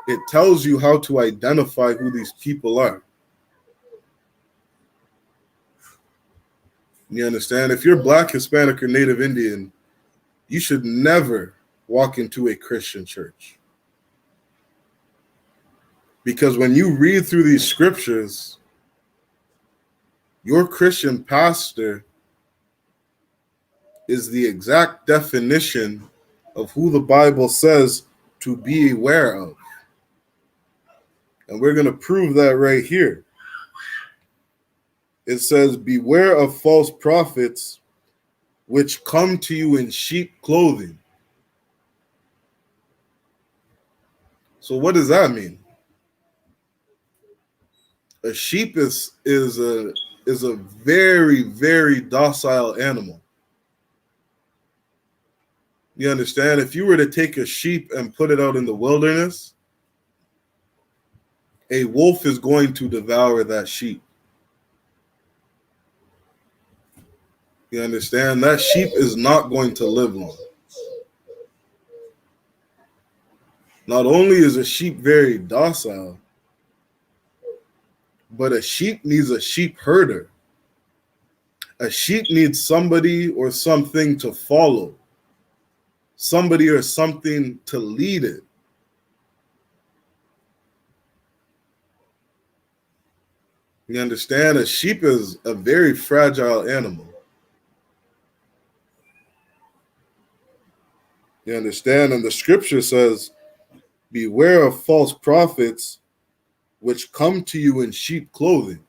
it tells you how to identify who these people are. You understand? If you're Black, Hispanic, or Native Indian, you should never walk into a Christian church. Because when you read through these scriptures, your Christian pastor is the exact definition of who the Bible says to be aware of. And we're going to prove that right here. It says, beware of false prophets which come to you in sheep clothing. So what does that mean? A sheep is a very, very docile animal. You understand? If you were to take a sheep and put it out in the wilderness, a wolf is going to devour that sheep. You understand? That sheep is not going to live long. Not only is a sheep very docile, but a sheep needs a sheep herder. A sheep needs somebody or something to follow, somebody or something to lead it. You understand? A sheep is a very fragile animal. You understand? And the scripture says, beware of false prophets which come to you in sheep clothing.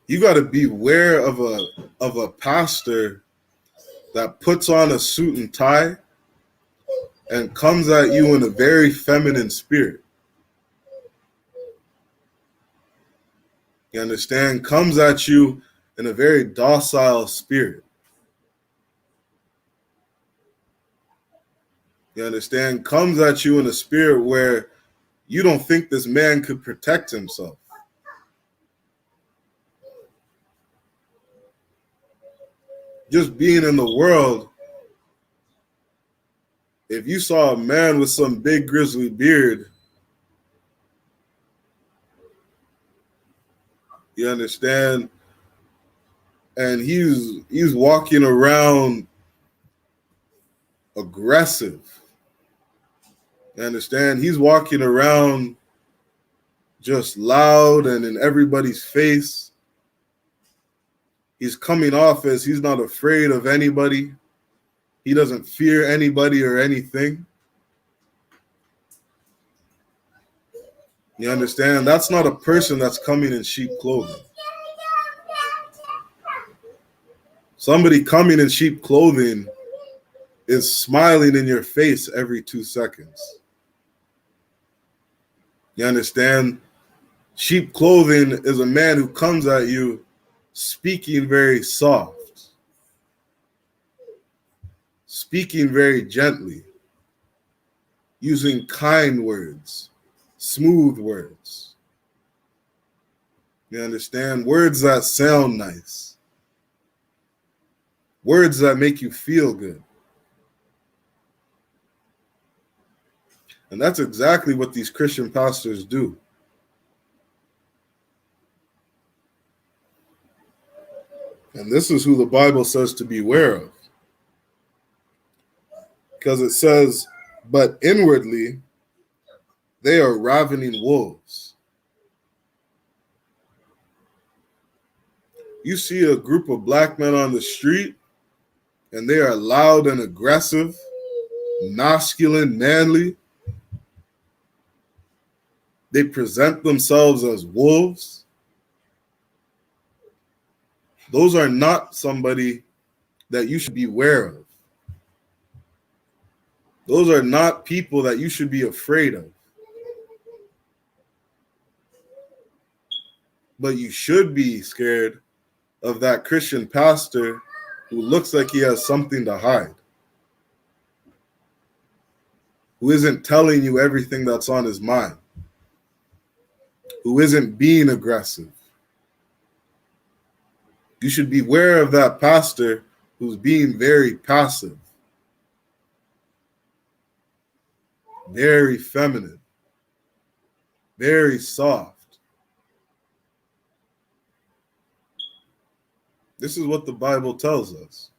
You got to beware of a pastor that puts on a suit and tie and comes at you in a very feminine spirit. You understand? Comes at you in a very docile spirit. You understand? Comes at you in a spirit where you don't think this man could protect himself. Just being in the world, if you saw a man with some big grizzly beard, you understand, and he's walking around aggressive. You understand? He's walking around just loud and in everybody's face. He's coming off as he's not afraid of anybody. He doesn't fear anybody or anything. You understand? That's not a person that's coming in sheep clothing. Somebody coming in sheep clothing is smiling in your face every 2 seconds. You understand? Sheep clothing is a man who comes at you speaking very soft, speaking very gently, using kind words, smooth words. You understand? Words that sound nice. Words that make you feel good. And that's exactly what these Christian pastors do. And this is who the Bible says to beware of. Because it says, but inwardly, they are ravening wolves. You see a group of black men on the street, and they are loud and aggressive, masculine, manly. They present themselves as wolves. Those are not somebody that you should be aware of. Those are not people that you should be afraid of. But you should be scared of that Christian pastor who looks like he has something to hide, who isn't telling you everything that's on his mind, who isn't being aggressive. You should beware of that pastor who's being very passive, very feminine, very soft. This is what the Bible tells us.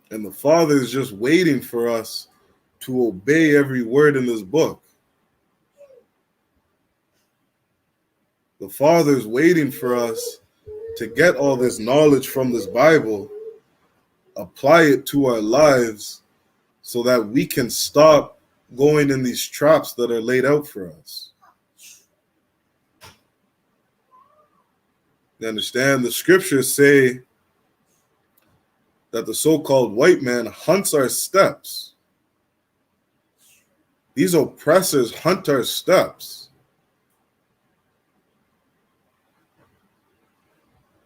And the Father is just waiting for us to obey every word in this book. The Father is waiting for us to get all this knowledge from this Bible, apply it to our lives so that we can stop going in these traps that are laid out for us. You understand? The scriptures say that the so-called white man hunts our steps. These oppressors hunt our steps.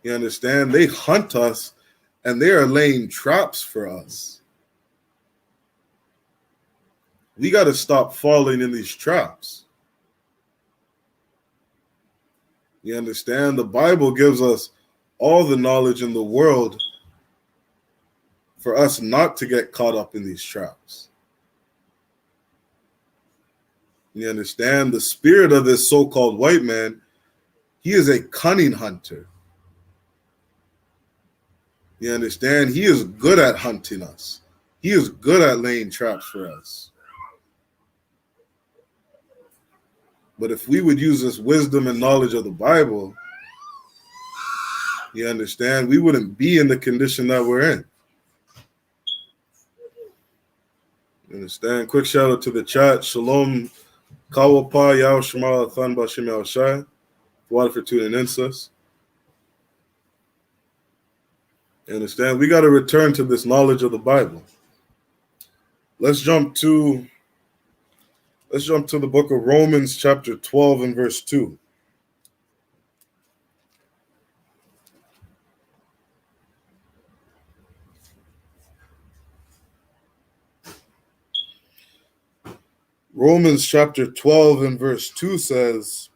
You understand? They hunt us and they are laying traps for us. We got to stop falling in these traps. You understand? The Bible gives us all the knowledge in the world for us not to get caught up in these traps. You understand? The spirit of this so-called white man, he is a cunning hunter. You understand? He is good at hunting us. He is good at laying traps for us. But if we would use this wisdom and knowledge of the Bible, you understand, we wouldn't be in the condition that we're in. You understand? Quick shout out to the chat. Shalom. Kawapa Yao Shema Athan Bashim Yao Shai. Water for tuning in, sis. You understand? We got to return to this knowledge of the Bible. Let's jump to the book of Romans, chapter 12 and verse 2. Romans chapter 12 and verse 2 says,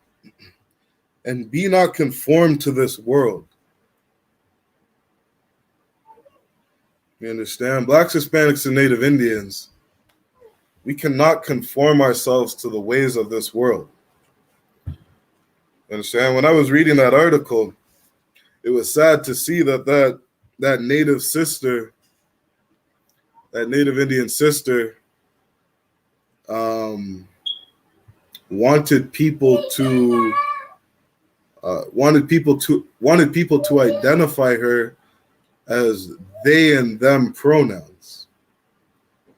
and be not conformed to this world. You understand? Blacks, Hispanics, and Native Indians, we cannot conform ourselves to the ways of this world. You understand? When I was reading that article, it was sad to see that Native sister, that Native Indian sister, wanted people to wanted people to identify her as they and them pronouns.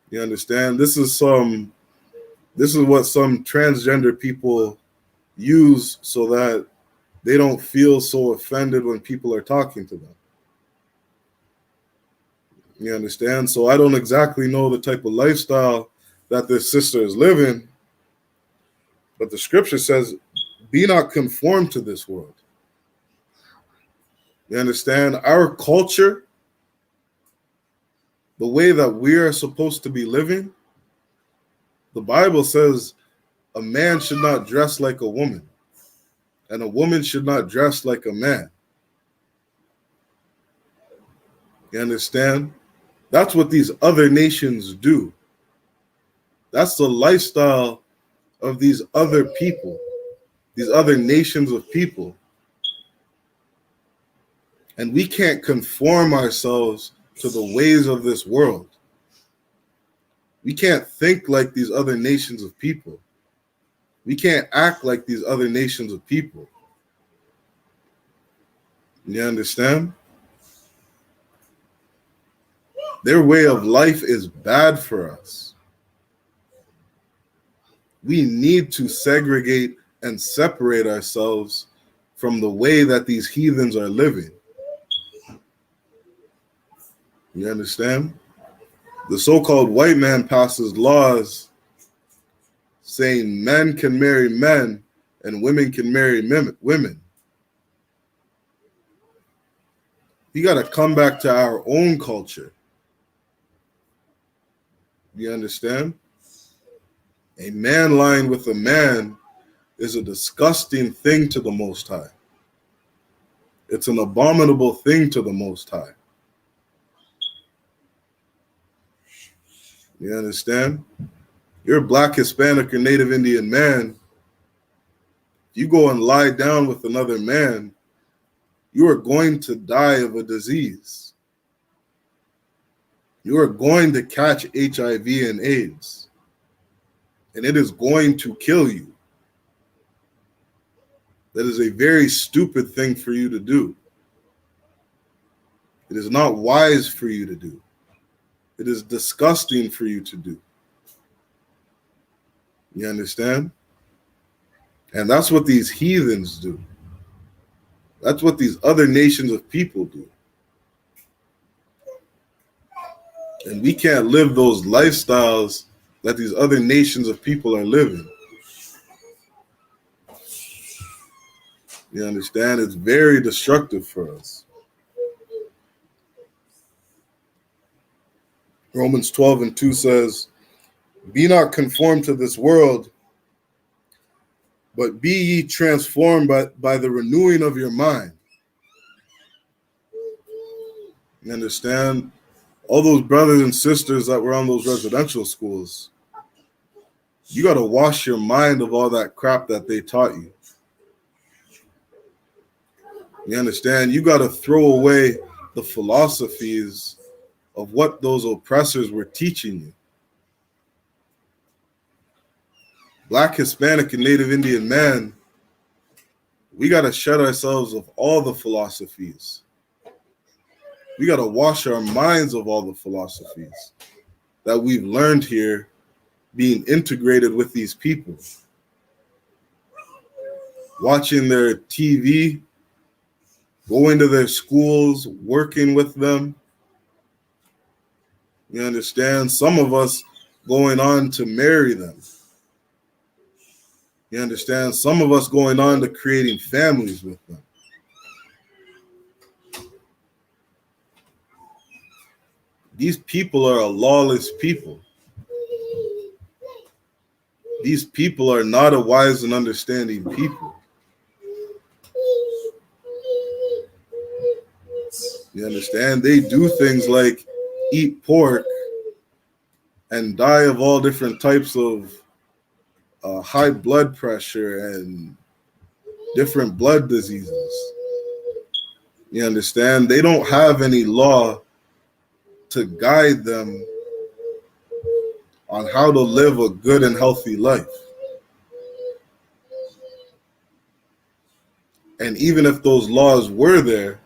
You understand? This is what some transgender people use so that they don't feel so offended when people are talking to them. You understand? So I don't exactly know the type of lifestyle that this sister is living, but the scripture says, be not conformed to this world. You understand? Our culture, the way that we are supposed to be living, the Bible says a man should not dress like a woman, and a woman should not dress like a man. You understand? That's what these other nations do. That's the lifestyle of these other people, these other nations of people. And we can't conform ourselves to the ways of this world. We can't think like these other nations of people. We can't act like these other nations of people. You understand? Their way of life is bad for us. We need to segregate and separate ourselves from the way that these heathens are living. You understand? The so-called white man passes laws saying men can marry men and women can marry women. We got to come back to our own culture. You understand? A man lying with a man is a disgusting thing to the Most High. It's an abominable thing to the Most High. You understand? You're a Black, Hispanic, or Native Indian man. You go and lie down with another man, you are going to die of a disease. You are going to catch HIV and AIDS, and it is going to kill you. That is a very stupid thing for you to do. It is not wise for you to do. It is disgusting for you to do. You understand? And that's what these heathens do. That's what these other nations of people do. And we can't live those lifestyles that these other nations of people are living. You understand? It's very destructive for us. Romans 12:2 says, be not conformed to this world, but be ye transformed by the renewing of your mind. You understand? All those brothers and sisters that were on those residential schools, you got to wash your mind of all that crap that they taught you. You understand? You got to throw away the philosophies of what those oppressors were teaching you. Black, Hispanic, and Native Indian man, we got to shed ourselves of all the philosophies. We got to wash our minds of all the philosophies that we've learned here being integrated with these people. Watching their TV, going to their schools, working with them. You understand? Some of us going on to marry them. You understand? Some of us going on to creating families with them. These people are a lawless people. These people are not a wise and understanding people. You understand? They do things like eat pork and die of all different types of high blood pressure and different blood diseases. You understand? They don't have any law to guide them on how to live a good and healthy life. And even if those laws were there,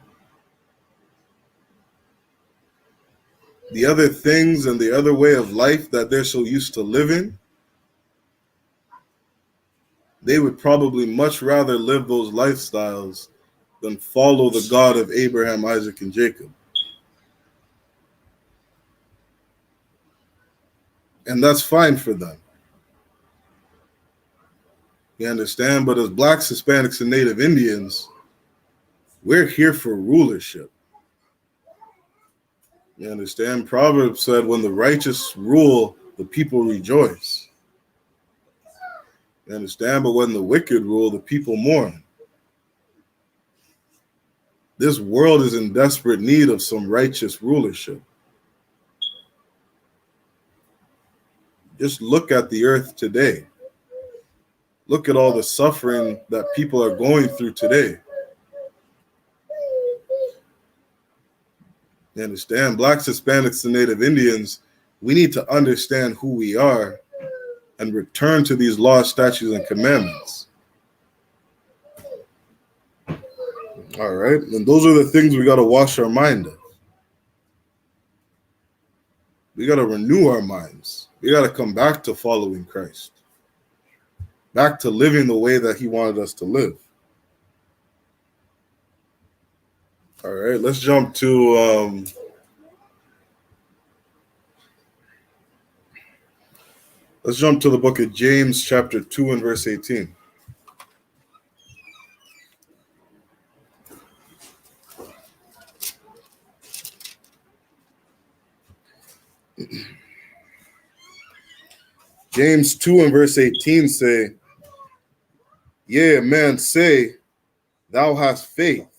the other things and the other way of life that they're so used to living, they would probably much rather live those lifestyles than follow the God of Abraham, Isaac, and Jacob. And that's fine for them. You understand? But as blacks, Hispanics, and Native Indians, we're here for rulership. You understand? Proverbs said, when the righteous rule, the people rejoice. You understand? But when the wicked rule, the people mourn. This world is in desperate need of some righteous rulership. Just look at the earth today. Look at all the suffering that people are going through today. You understand? Blacks, Hispanics, and Native Indians, we need to understand who we are and return to these laws, statutes, and commandments. All right? And those are the things we got to wash our mind of. We got to renew our minds. We got to come back to following Christ, back to living the way that he wanted us to live. All right, let's jump to the book of James, chapter 2 and verse 18. James 2 and verse 18 say, yea, man say, thou hast faith,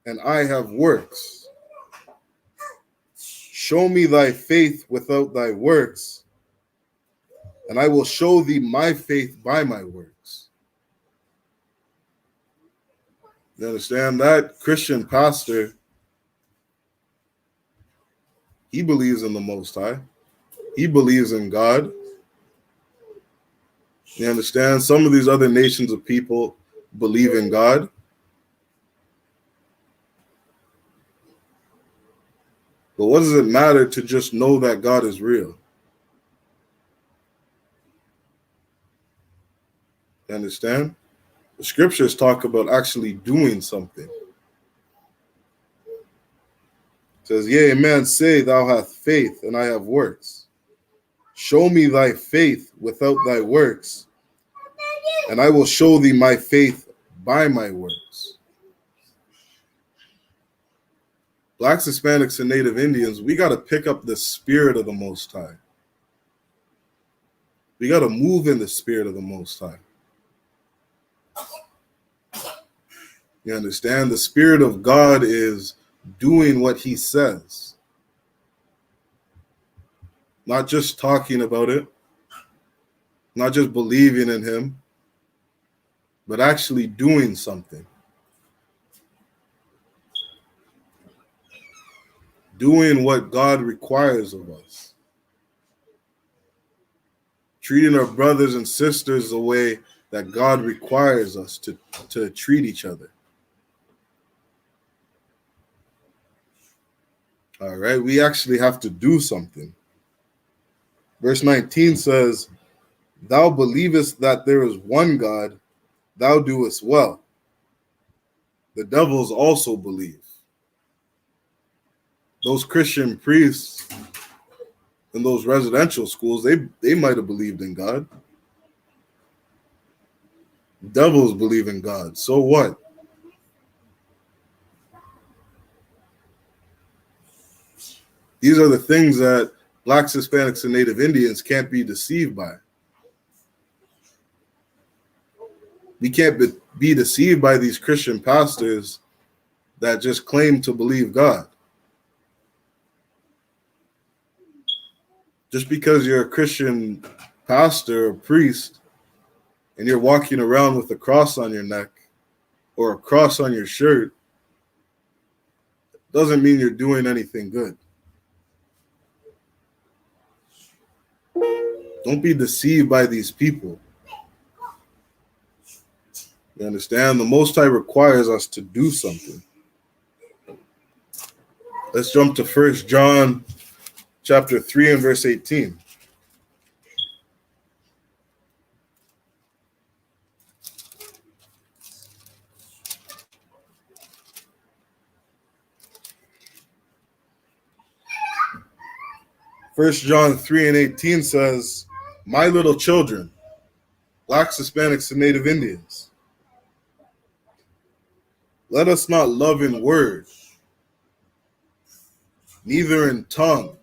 and I have works. Show me thy faith without thy works, and I will show thee my faith by my works. You understand? That Christian pastor, he believes in the Most High. He believes in God. You understand? Some of these other nations of people believe in God. But what does it matter to just know that God is real? You understand? The scriptures talk about actually doing something. It says, yea, man say, thou hast faith, and I have works. Show me thy faith without thy works, and I will show thee my faith by my works. Blacks, Hispanics, and Native Indians, we got to pick up the spirit of the Most High. We got to move in the spirit of the Most High. You understand? The Spirit of God is doing what he says. Not just talking about it, not just believing in him, but actually doing something. Doing what God requires of us. Treating our brothers and sisters the way that God requires us to treat each other. All right, we actually have to do something. Verse 19 says, thou believest that there is one God, thou doest well. The devils also believe. Those Christian priests in those residential schools, they might have believed in God. Devils believe in God. So what? These are the things that Blacks, Hispanics, and Native Indians can't be deceived by. We can't be deceived by these Christian pastors that just claim to believe God. Just because you're a Christian pastor or priest and you're walking around with a cross on your neck or a cross on your shirt doesn't mean you're doing anything good. Don't be deceived by these people. You understand? The Most High requires us to do something. Let's jump to 1 John chapter 3 and verse 18. First John 3 and 18 says, "My little children, blacks, Hispanics, and Native Indians, let us not love in word, neither in tongue,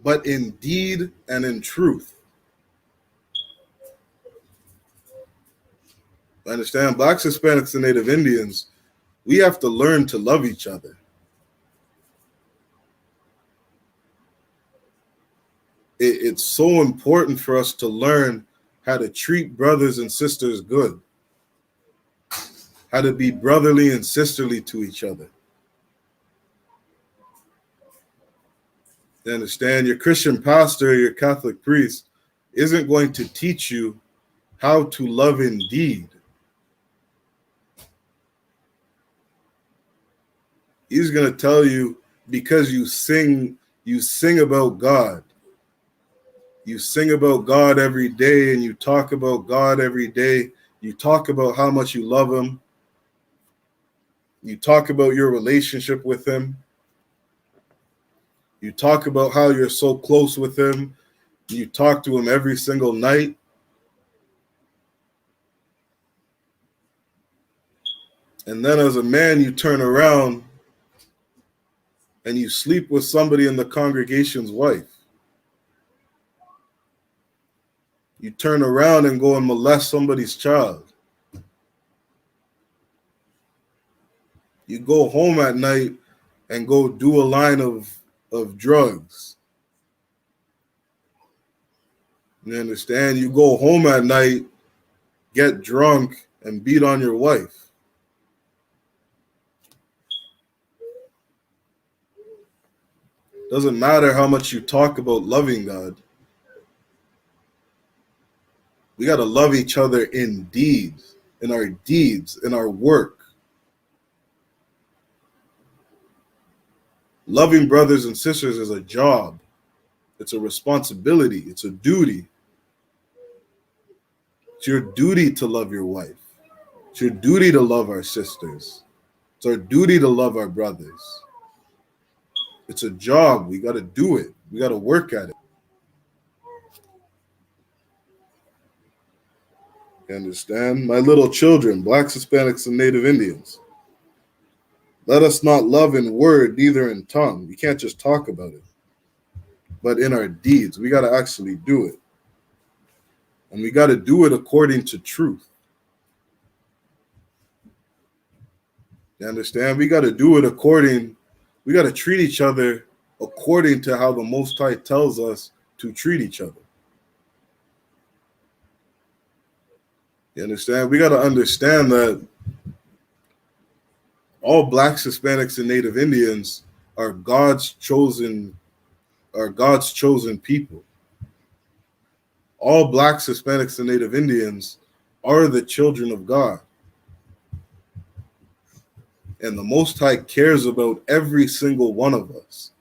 but in deed and in truth." Understand? Blacks, Hispanics, and Native Indians, we have to learn to love each other. It's so important for us to learn how to treat brothers and sisters good, how to be brotherly and sisterly to each other. You understand? Your Christian pastor, your Catholic priest isn't going to teach you how to love in deed. He's going to tell you, because you sing about God. You sing about God every day, and you talk about God every day. You talk about how much you love him. You talk about your relationship with him. You talk about how you're so close with him. You talk to him every single night. And then as a man, you turn around and you sleep with somebody in the congregation's wife. You turn around and go and molest somebody's child. You go home at night and go do a line of drugs. You understand? You go home at night, get drunk, and beat on your wife. Doesn't matter how much you talk about loving God. We got to love each other in deeds, in our work. Loving brothers and sisters is a job. It's a responsibility. It's a duty. It's your duty to love your wife. It's your duty to love our sisters. It's our duty to love our brothers. It's a job. We got to do it. We got to work at it. You understand? My little children, blacks, Hispanics, and Native Indians, let us not love in word, neither in tongue. We can't just talk about it, but in our deeds. We got to actually do it. And we got to do it according to truth. You understand? We got to do it we got to treat each other according to how the Most High tells us to treat each other. You understand? We got to understand that all blacks, Hispanics, and Native Indians are God's chosen people. All blacks, Hispanics, and Native Indians are the children of God. And the Most High cares about every single one of us.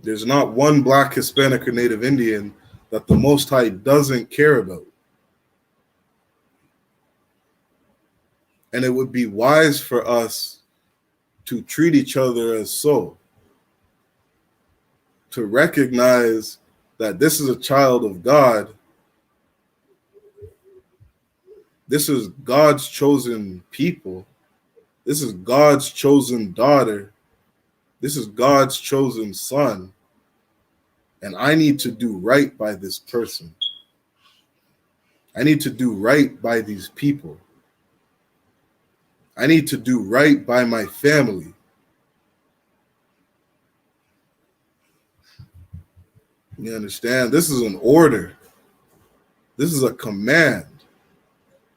There's not one black, Hispanic, or Native Indian that the Most High doesn't care about. And it would be wise for us to treat each other as so. To recognize that this is a child of God. This is God's chosen people. This is God's chosen daughter. This is God's chosen son. And I need to do right by this person. I need to do right by these people. I need to do right by my family. You understand? This is an order. This is a command.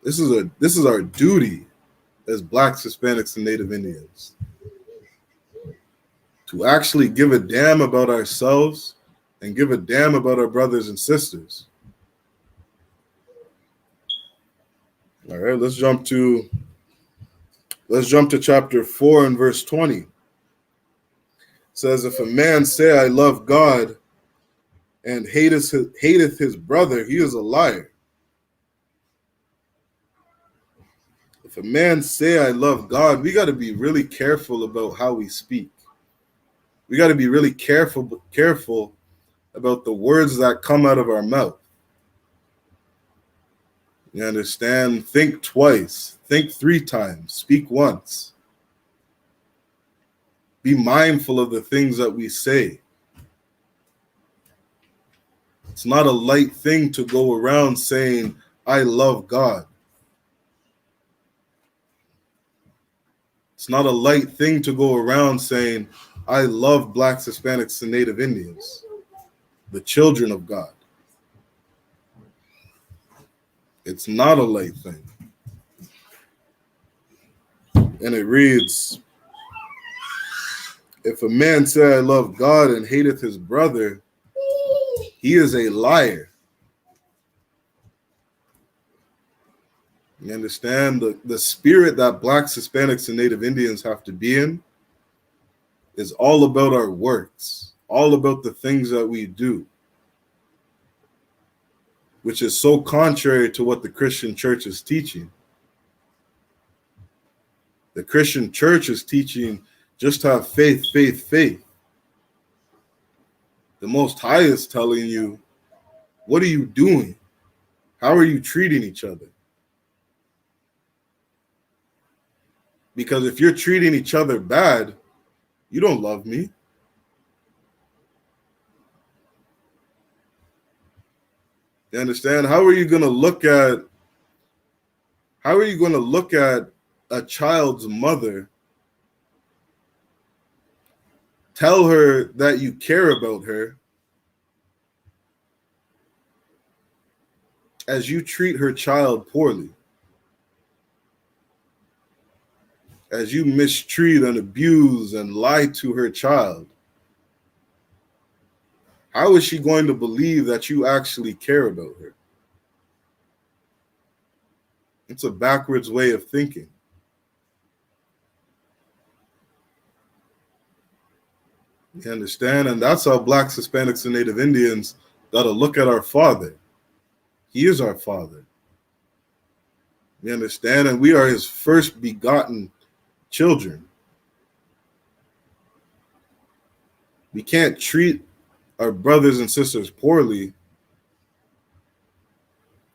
This is our duty as blacks, Hispanics, and Native Indians. To actually give a damn about ourselves and give a damn about our brothers and sisters. All right, let's jump to chapter 4 and verse 20. It says, if a man say, I love God, and hateth his brother, he is a liar. If a man say, I love God, we got to be really careful about how we speak. We got to be really careful about the words that come out of our mouth. You understand? Think twice. Think 3 times. Speak once. Be mindful of the things that we say. It's not a light thing to go around saying, I love God. It's not a light thing to go around saying, I love Blacks, Hispanics, and Native Indians, the children of God. It's not a light thing. And it reads, if a man say, I love God, and hateth his brother, he is a liar. You understand? The spirit that Blacks, Hispanics, and Native Indians have to be in is all about our works, all about the things that we do, which is so contrary to what the Christian church is teaching. The Christian church is teaching just have faith, faith, faith. The Most High is telling you, what are you doing? How are you treating each other? Because if you're treating each other bad, you don't love me. You understand? How are you going to look at a child's mother, tell her that you care about her, as you treat her child poorly, as you mistreat and abuse and lie to her child? How is she going to believe that you actually care about her? It's a backwards way of thinking. You understand? And that's how Blacks, Hispanics, and Native Indians got to look at our Father. He is our Father. You understand? And we are his first begotten children. We can't treat our brothers and sisters poorly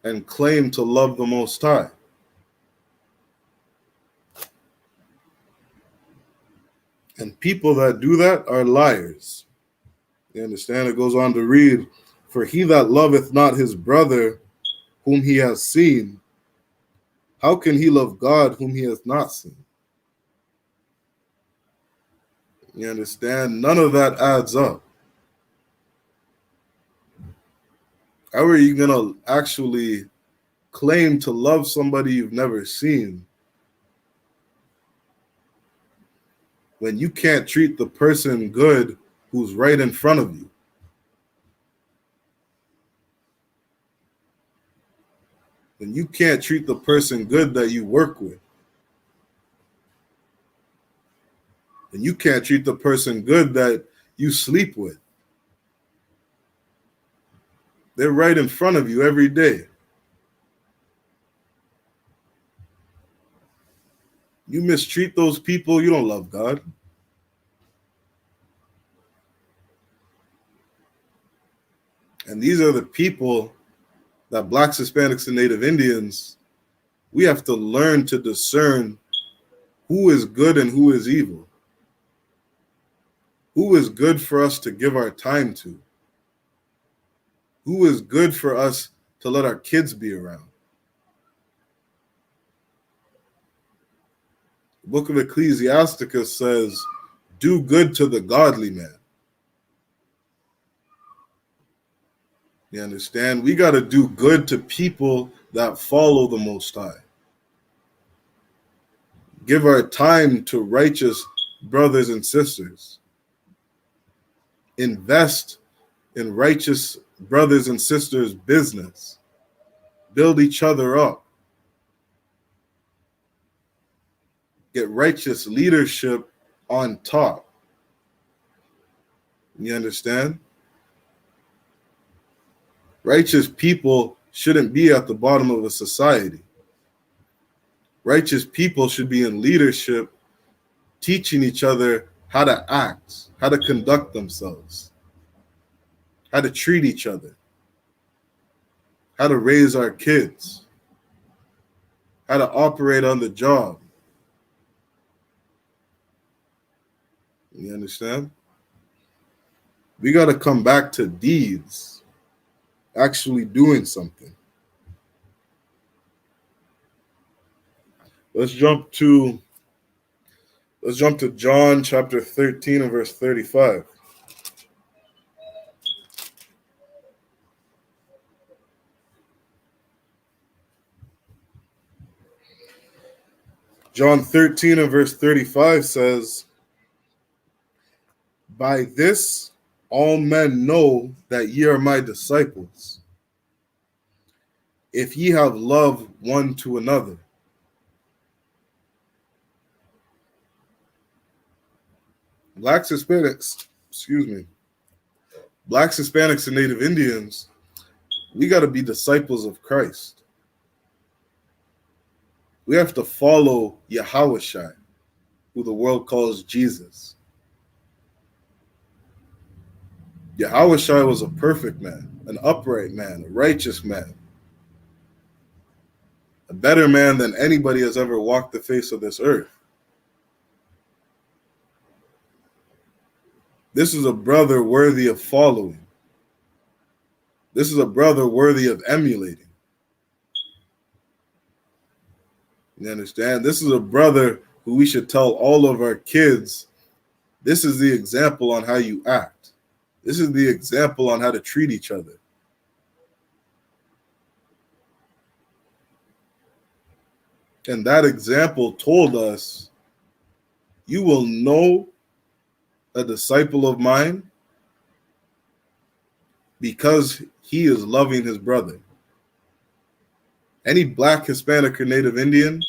and claim to love the Most High. And people that do that are liars. You understand? It goes on to read, for he that loveth not his brother whom he has seen, how can he love God whom he has not seen? You understand? None of that adds up. How are you going to actually claim to love somebody you've never seen when you can't treat the person good who's right in front of you? When you can't treat the person good that you work with? And you can't treat the person good that you sleep with? They're right in front of you every day. You mistreat those people, you don't love God. And these are the people that Blacks, Hispanics, and Native Indians, we have to learn to discern who is good and who is evil. Who is good for us to give our time to? Who is good for us to let our kids be around? The book of Ecclesiasticus says, do good to the godly man. You understand? We got to do good to people that follow the Most High. Give our time to righteous brothers and sisters. Invest in righteous brothers and sisters' business. Build each other up. get righteous leadership on top. You understand? Righteous people shouldn't be at the bottom of a society. Righteous people should be in leadership, teaching each other how to act, how to conduct themselves, how to treat each other, how to raise our kids, how to operate on the job. You understand? We got to come back to deeds, actually doing something. Let's jump to John chapter 13 and verse 35. John 13 and verse 35 says, "By this all men know that ye are my disciples, if ye have love one to another." Blacks, Hispanics, and Native Indians, we got to be disciples of Christ. We have to follow Yahweh, who the world calls Jesus. Yahweh was a perfect man, an upright man, a righteous man, a better man than anybody has ever walked the face of this earth. This is a brother worthy of following. This is a brother worthy of emulating. You understand? This is a brother who we should tell all of our kids, this is the example on how you act. This is the example on how to treat each other. And that example told us, you will know a disciple of mine because he is loving his brother. Any Black, Hispanic, or Native Indian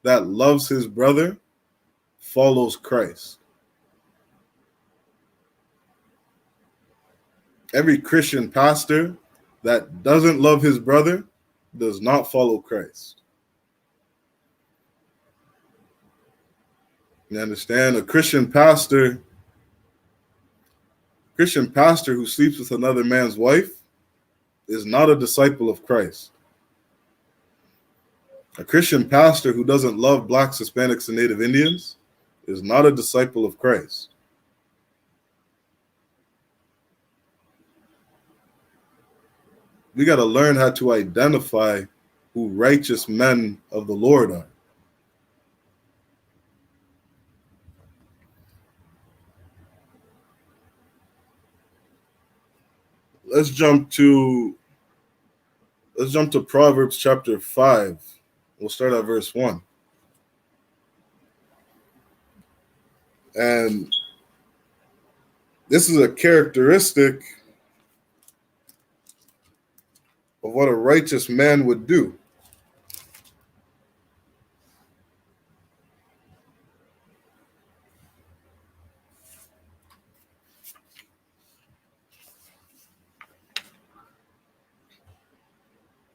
that loves his brother follows Christ. Every Christian pastor that doesn't love his brother does not follow Christ. You understand? A Christian pastor who sleeps with another man's wife is not a disciple of Christ. A Christian pastor who doesn't love Blacks, Hispanics, and Native Indians is not a disciple of Christ. We got to learn how to identify who righteous men of the Lord are. Let's jump to Proverbs chapter 5. We'll start at verse 1. And this is a characteristic of what a righteous man would do.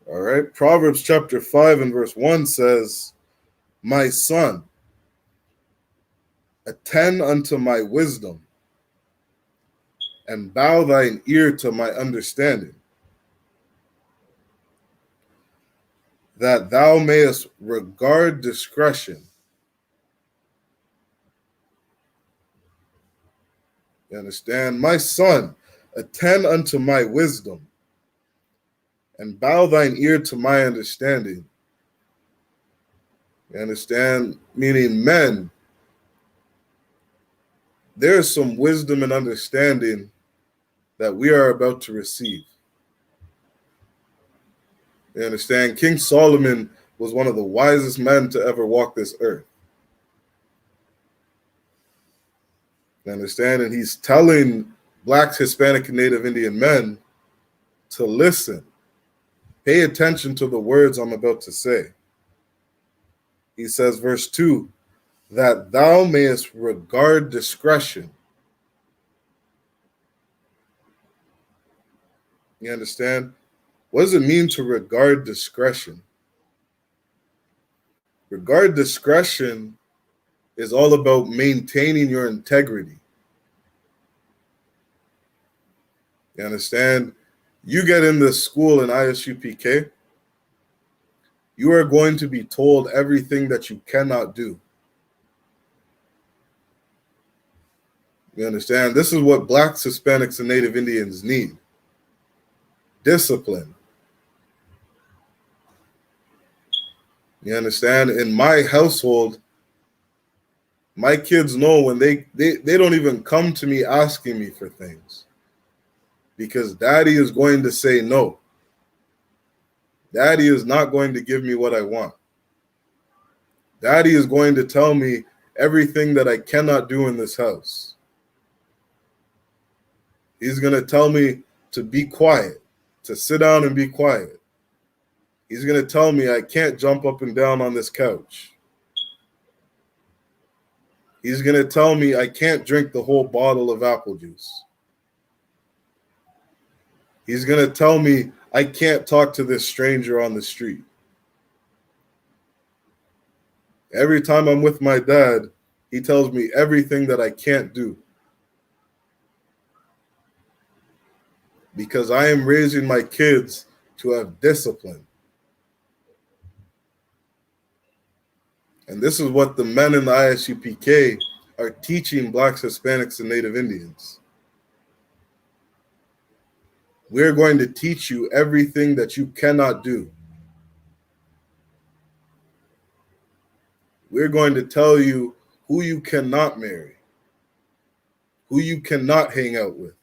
All right. Proverbs chapter 5 and verse 1 says, "My son, attend unto my wisdom, and bow thine ear to my understanding, that thou mayest regard discretion." You understand? My son, attend unto my wisdom, and bow thine ear to my understanding. You understand? Meaning, men, there is some wisdom and understanding that we are about to receive. You understand? King Solomon was one of the wisest men to ever walk this earth. You understand? And he's telling Blacks, Hispanic, and Native Indian men to listen. Pay attention to the words I'm about to say. He says, verse 2, that thou mayest regard discretion. You understand? What does it mean to regard discretion? Regard discretion is all about maintaining your integrity. You understand? You get in this school in I.S.U.P.K, you are going to be told everything that you cannot do. You understand? This is what Blacks, Hispanics, and Native Indians need. Discipline. You understand? In my household, my kids know when they don't even come to me asking me for things, because daddy is going to say no. Daddy is not going to give me what I want. Daddy is going to tell me everything that I cannot do in this house. He's going to tell me to be quiet, to sit down and be quiet. He's going to tell me I can't jump up and down on this couch. He's going to tell me I can't drink the whole bottle of apple juice. He's going to tell me I can't talk to this stranger on the street. Every time I'm with my dad, he tells me everything that I can't do. Because I am raising my kids to have discipline. And this is what the men in the I.S.U.P.K are teaching Blacks, Hispanics, and Native Indians. We're going to teach you everything that you cannot do. We're going to tell you who you cannot marry, who you cannot hang out with,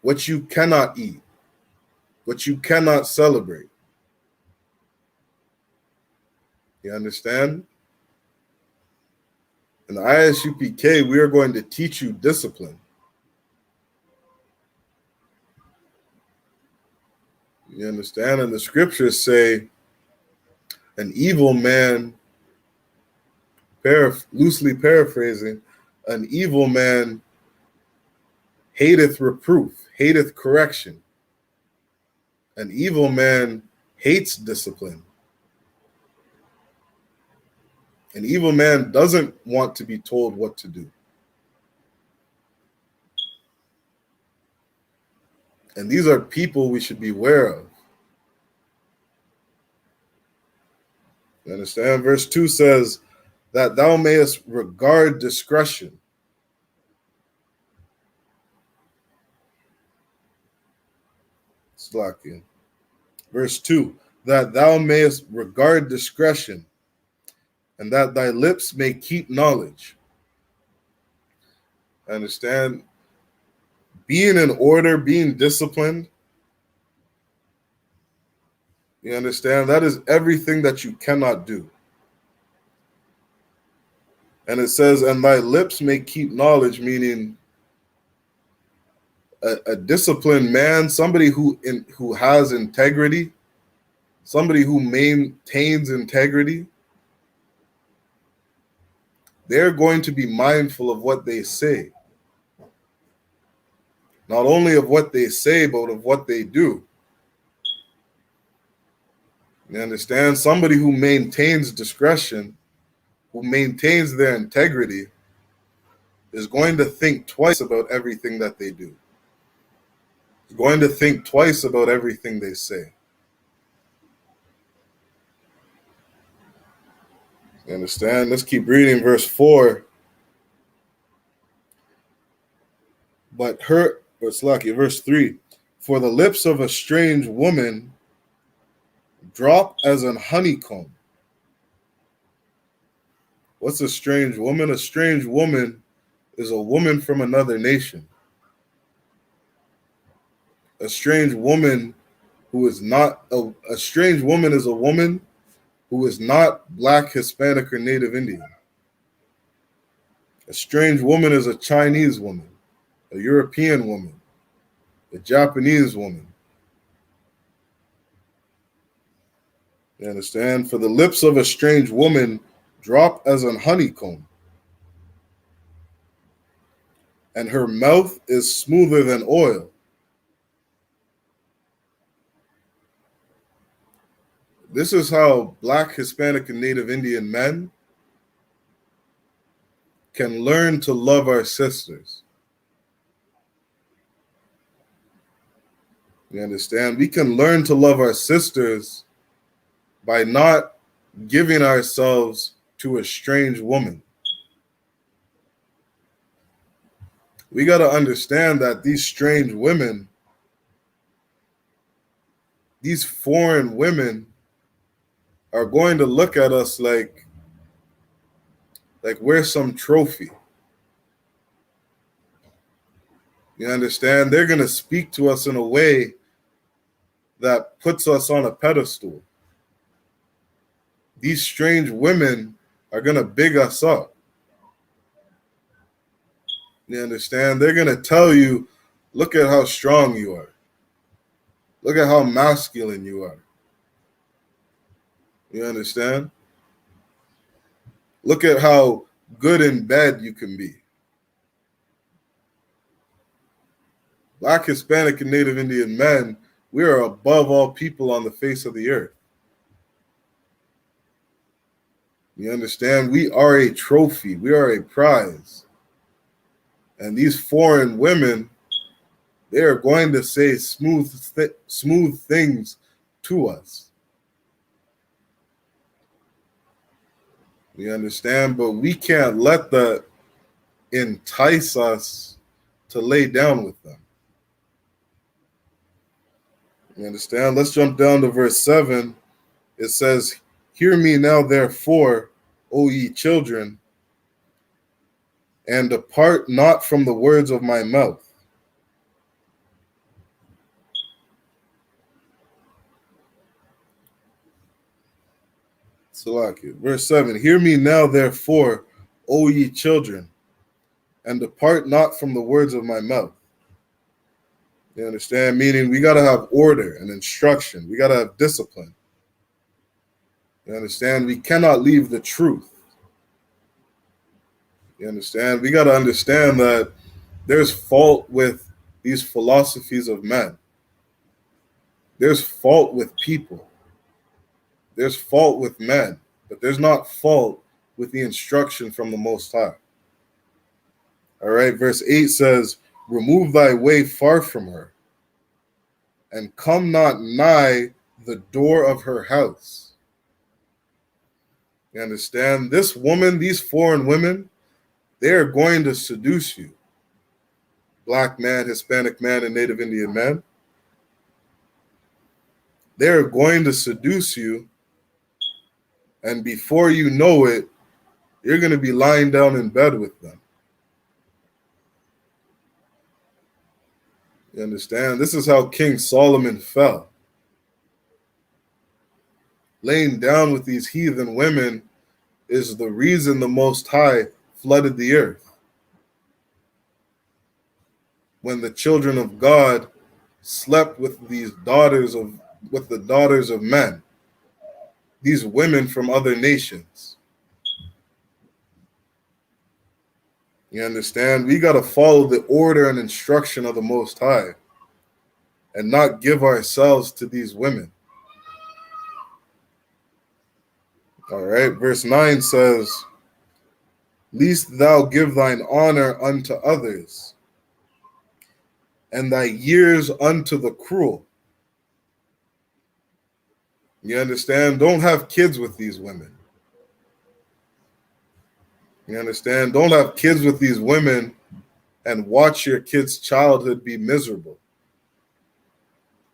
what you cannot eat, what you cannot celebrate. You understand? In the I.S.U.P.K, we are going to teach you discipline. You understand? And the scriptures say, an evil man, loosely paraphrasing, an evil man hateth reproof, hateth correction. An evil man hates discipline. An evil man doesn't want to be told what to do. And these are people we should be aware of. You understand? Verse 2 says, that thou mayest regard discretion. Slacking. Verse 2, that thou mayest regard discretion, and that thy lips may keep knowledge. Understand? Being in order, being disciplined, you understand? That is everything that you cannot do. And it says, and thy lips may keep knowledge, meaning a disciplined man, somebody who has integrity, somebody who maintains integrity, they're going to be mindful of what they say. Not only of what they say, but of what they do. You understand? Somebody who maintains discretion, who maintains their integrity, is going to think twice about everything that they do. Is going to think twice about everything they say. You understand? Let's keep reading verse 4. But verse 3. For the lips of a strange woman drop as an honeycomb. What's a strange woman? A strange woman is a woman from another nation. A strange woman who is not a strange woman is a woman who is not Black, Hispanic, or Native Indian. A strange woman is a Chinese woman, a European woman, a Japanese woman. You understand? For the lips of a strange woman drop as an honeycomb, and her mouth is smoother than oil. This is how Black, Hispanic, and Native Indian men can learn to love our sisters. You understand? We can learn to love our sisters by not giving ourselves to a strange woman. We got to understand that these strange women, these foreign women, are going to look at us like we're some trophy. You understand? They're going to speak to us in a way that puts us on a pedestal. These strange women are going to big us up. You understand? They're going to tell you, look at how strong you are. Look at how masculine you are. You understand? Look at how good in bed you can be. Black, Hispanic, and Native Indian men, we are above all people on the face of the earth. You understand? We are a trophy. We are a prize. And these foreign women, they are going to say smooth things to us. You understand? But we can't let that entice us to lay down with them. You understand? Let's jump down to verse 7. It says, "Hear me now, therefore, O ye children, and depart not from the words of my mouth." Salaki. Verse 7, "Hear me now, therefore, O ye children, and depart not from the words of my mouth." You understand? Meaning we got to have order and instruction. We got to have discipline. You understand? We cannot leave the truth. You understand? We got to understand that there's fault with these philosophies of men. There's fault with people. There's fault with men. But there's not fault with the instruction from the Most High. All right, verse 8 says, "Remove thy way far from her, and come not nigh the door of her house." You understand? This woman, these foreign women, they are going to seduce you. Black man, Hispanic man, and Native Indian man. They're going to seduce you, and before you know it, you're going to be lying down in bed with them. You understand? This is how King Solomon fell. Laying down with these heathen women is the reason the Most High flooded the earth. When the children of God slept with the daughters of men, these women from other nations. You understand? We got to follow the order and instruction of the Most High and not give ourselves to these women. All right, verse 9 says, "Least thou give thine honor unto others, and thy years unto the cruel." You understand? Don't have kids with these women. You understand? Don't have kids with these women and watch your kid's childhood be miserable.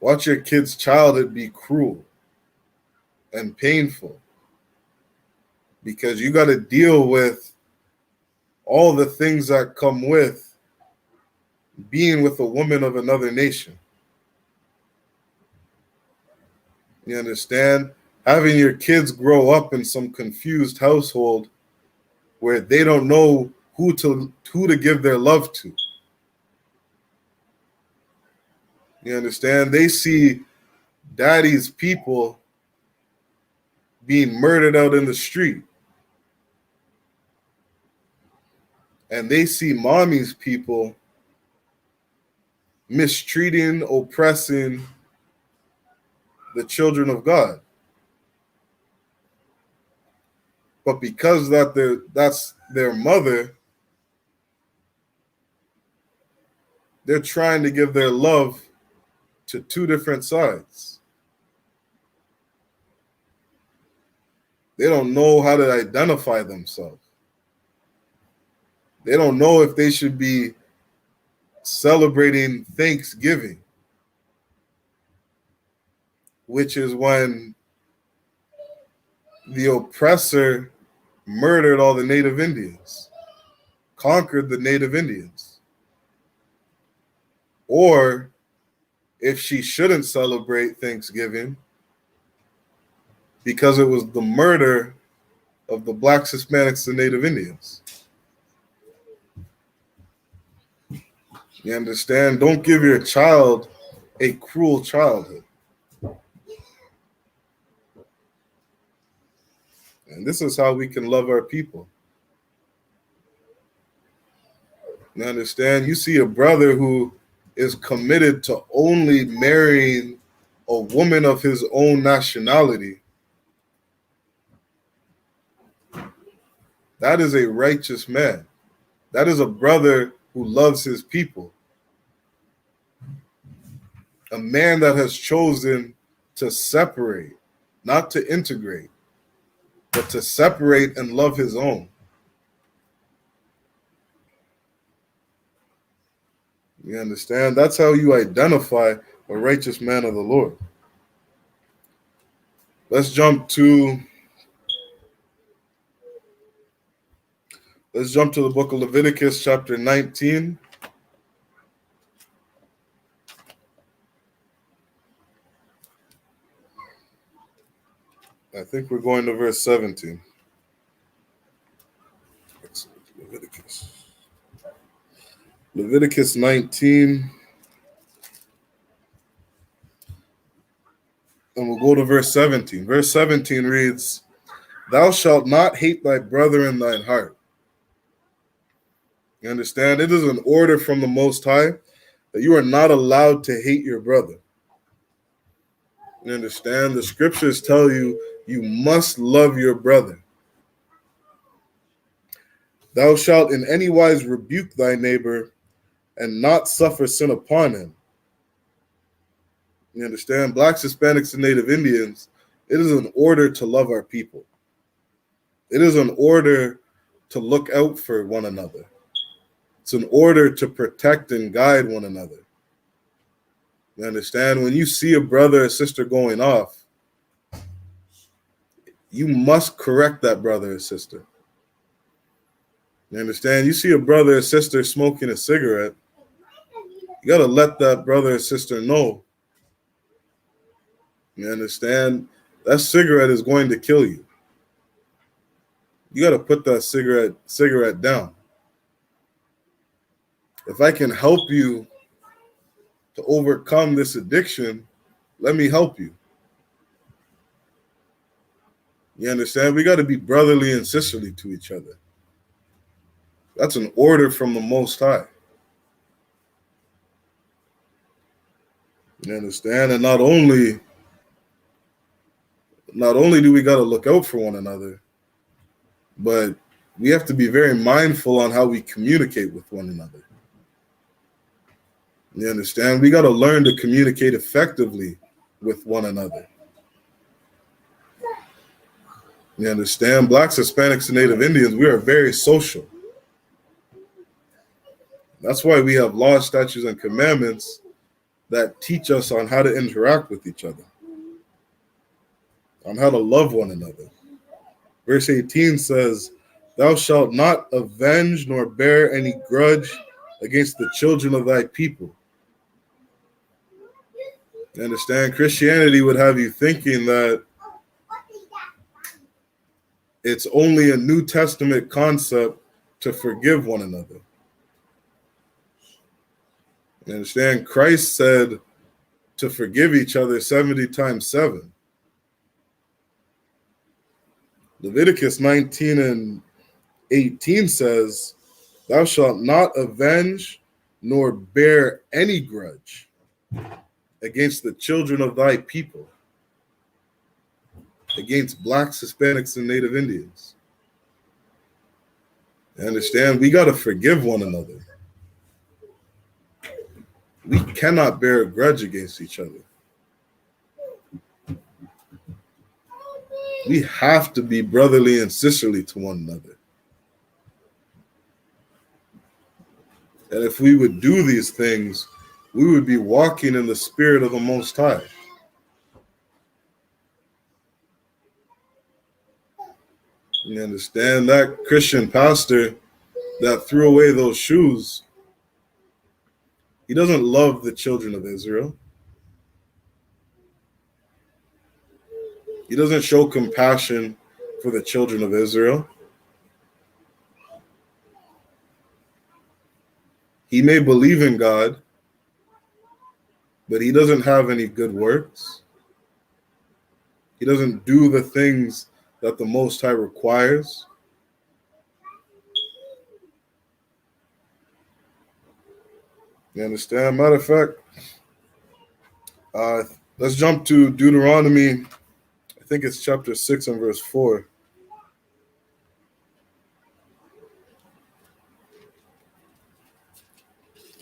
Watch your kid's childhood be cruel and painful, because you got to deal with all the things that come with being with a woman of another nation. You understand? Having your kids grow up in some confused household where they don't know who to give their love to. You understand? They see daddy's people being murdered out in the street. and they see mommy's people mistreating, oppressing the children of God. But because that's their mother, they're trying to give their love to two different sides. They don't know how to identify themselves. They don't know if they should be celebrating Thanksgiving, which is when the oppressor murdered all the Native Indians, conquered the Native Indians. Or if she shouldn't celebrate Thanksgiving because it was the murder of the Blacks, Hispanics, and Native Indians. You understand? Don't give your child a cruel childhood. And this is how we can love our people. You understand? You see a brother who is committed to only marrying a woman of his own nationality. That is a righteous man. That is a brother who loves his people. A man that has chosen to separate, not to integrate, but to separate and love his own. You understand? That's how you identify a righteous man of the Lord. Let's jump to the book of Leviticus, chapter 19. I think we're going to verse 17. Leviticus 19. And we'll go to verse 17. Verse 17 reads, "Thou shalt not hate thy brother in thine heart." You understand? It is an order from the Most High that you are not allowed to hate your brother. You understand? The scriptures tell you you must love your brother. Thou shalt in any wise rebuke thy neighbor and not suffer sin upon him. You understand? Blacks, Hispanics, and Native Indians, it is an order to love our people. It is an order to look out for one another. It's an order to protect and guide one another. You understand? When you see a brother or sister going off, you must correct that brother or sister. You understand? You see a brother or sister smoking a cigarette, you got to let that brother or sister know. You understand? That cigarette is going to kill you. You got to put that cigarette down. If I can help you to overcome this addiction, let me help you. You understand? We got to be brotherly and sisterly to each other. That's an order from the Most High. You understand? And not only do we got to look out for one another, but we have to be very mindful on how we communicate with one another. You understand? We got to learn to communicate effectively with one another. You understand? Blacks, Hispanics, and Native Indians, we are very social. That's why we have laws, statutes, and commandments that teach us on how to interact with each other, on how to love one another. Verse 18 says, "Thou shalt not avenge nor bear any grudge against the children of thy people." You understand? Christianity would have you thinking that it's only a New Testament concept to forgive one another. You understand? Christ said to forgive each other 70 times 7. Leviticus 19 and 18 says, Thou shalt not avenge nor bear any grudge against the children of thy people, against blacks, Hispanics, and Native Indians. You understand? We got to forgive one another. We cannot bear a grudge against each other. We have to be brotherly and sisterly to one another. And if we would do these things, we would be walking in the spirit of the Most High. You understand? That Christian pastor that threw away those shoes, he doesn't love the children of Israel. He doesn't show compassion for the children of Israel. He may believe in God, but he doesn't have any good works. He doesn't do the things that the Most High requires. You understand? Matter of fact, let's jump to Deuteronomy. I think it's chapter 6 and verse 4.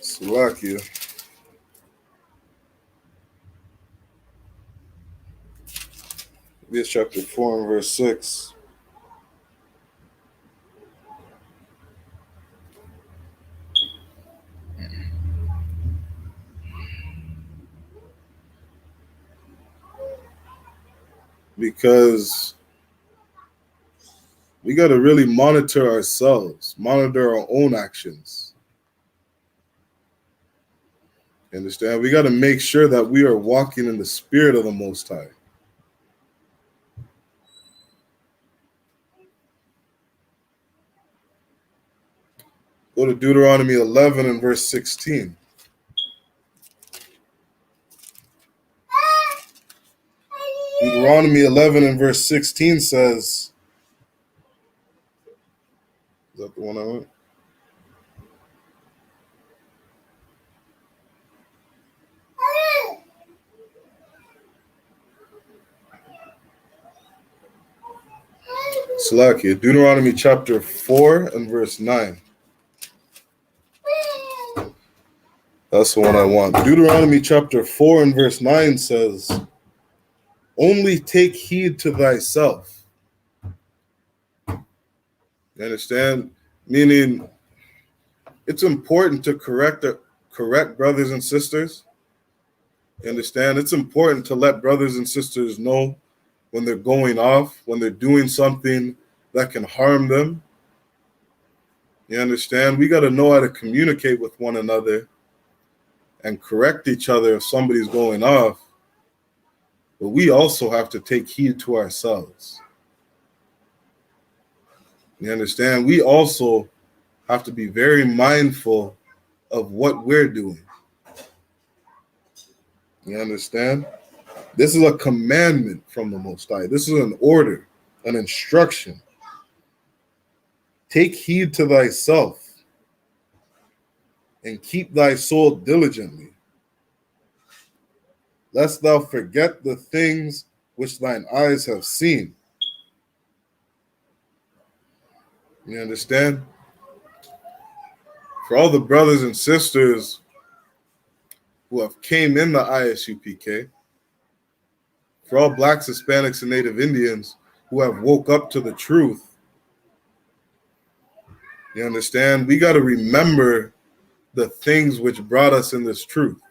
Slovakia. Maybe it's chapter 4 and verse 6. Because we got to really monitor ourselves, monitor our own actions. You understand? We got to make sure that we are walking in the spirit of the Most High. Go to Deuteronomy 11 and verse 16. Deuteronomy 11 and verse 16 says, is that the one I want? Slovakia, Deuteronomy chapter 4 and verse 9. That's the one I want. Deuteronomy chapter 4 and verse 9 says, only take heed to thyself. You understand? Meaning, it's important to correct brothers and sisters. You understand? It's important to let brothers and sisters know when they're going off, when they're doing something that can harm them. You understand? We got to know how to communicate with one another and correct each other if somebody's going off. But we also have to take heed to ourselves. You understand? We also have to be very mindful of what we're doing. You understand? This is a commandment from the Most High. This is an order, an instruction. Take heed to thyself and keep thy soul diligently, lest thou forget the things which thine eyes have seen. You understand? For all the brothers and sisters who have came in the I.S.U.P.K, for all blacks, Hispanics, and Native Indians who have woke up to the truth, you understand? We got to remember the things which brought us in this truth.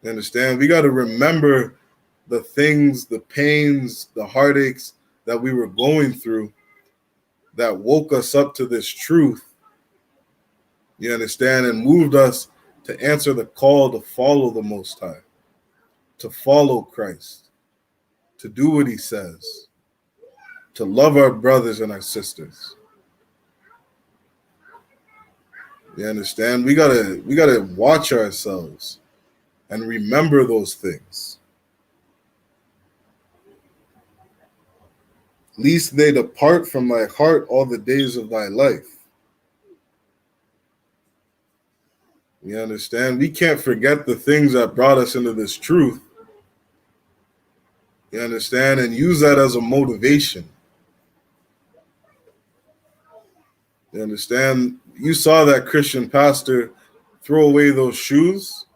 You understand? We got to remember the things, the pains, the heartaches that we were going through that woke us up to this truth. You understand? And moved us to answer the call to follow the Most High, to follow Christ, to do what he says, to love our brothers and our sisters. You understand? We gotta watch ourselves and remember those things. lest they depart from thy heart all the days of thy life. You understand? We can't forget the things that brought us into this truth. You understand? And use that as a motivation. You understand? You saw that Christian pastor throw away those shoes,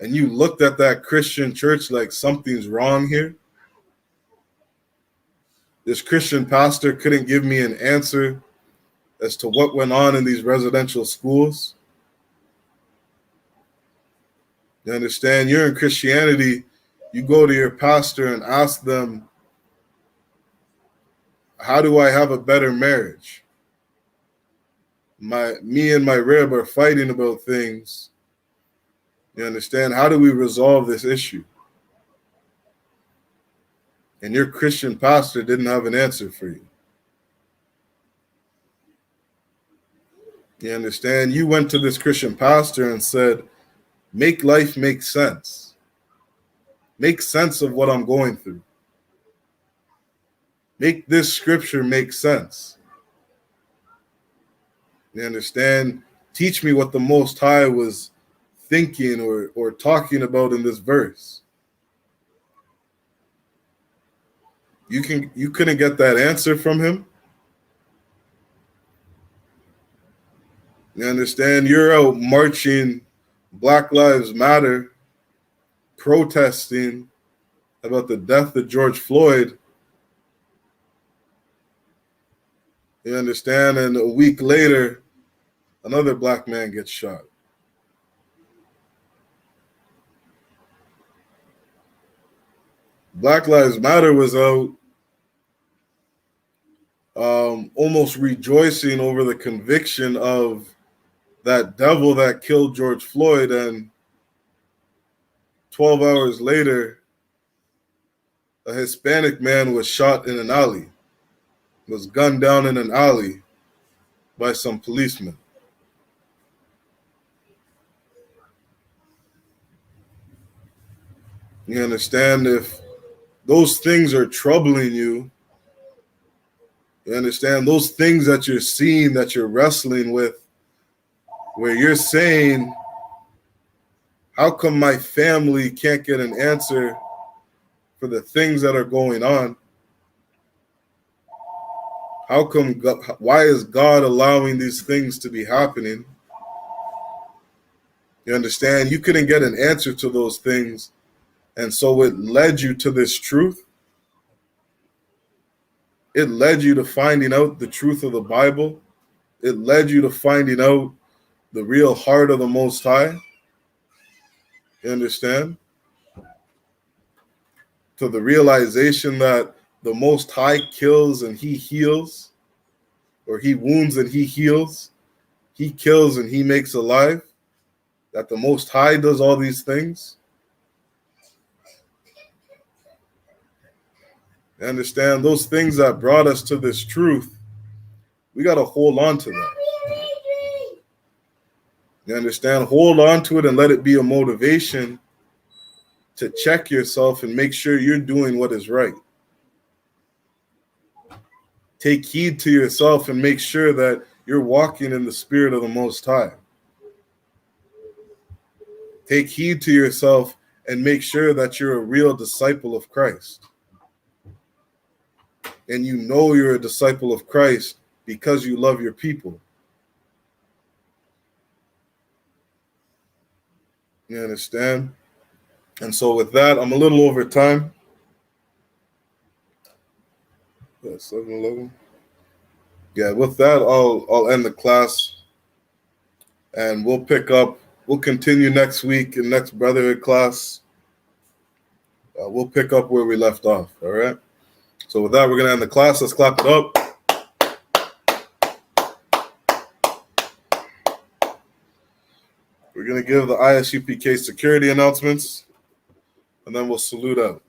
and you looked at that Christian church like something's wrong here. This Christian pastor couldn't give me an answer as to what went on in these residential schools. You understand? You're in Christianity. You go to your pastor and ask them, how do I have a better marriage? Me and my rib are fighting about things. You understand? How do we resolve this issue? And your Christian pastor didn't have an answer for you. You understand? You went to this Christian pastor and said, make life make sense. Make sense of what I'm going through. Make this scripture make sense. You understand? Teach me what the Most High was thinking or talking about in this verse. You couldn't get that answer from him. You understand? You're out marching, Black Lives Matter, protesting about the death of George Floyd. You understand? And a week later, another black man gets shot. Black Lives Matter was out almost rejoicing over the conviction of that devil that killed George Floyd, and 12 hours later, a Hispanic man was shot in an alley, was gunned down in an alley by some policemen. You understand? If those things are troubling you, you understand? Those things that you're seeing, that you're wrestling with, where you're saying, how come my family can't get an answer for the things that are going on? How come? Why is God allowing these things to be happening? You understand? You couldn't get an answer to those things, and so it led you to this truth. It led you to finding out the truth of the Bible. It led you to finding out the real heart of the Most High. You understand? To the realization that the Most High kills and he heals, or he wounds and he heals. He kills and he makes alive. That the Most High does all these things. You understand? Those things that brought us to this truth, we got to hold on to that. You understand? Hold on to it and let it be a motivation to check yourself and make sure you're doing what is right. Take heed to yourself and make sure that you're walking in the spirit of the Most High. Take heed to yourself and make sure that you're a real disciple of Christ. And you know you're a disciple of Christ because you love your people. You understand? And so with that, I'm a little over time. 7:11. Yeah, with that, I'll end the class, and we'll pick up. We'll continue next week in next brotherhood class. We'll pick up where we left off. All right. So with that, we're gonna end the class. Let's clap it up. We're gonna give the I.S.U.P.K security announcements, and then we'll salute out.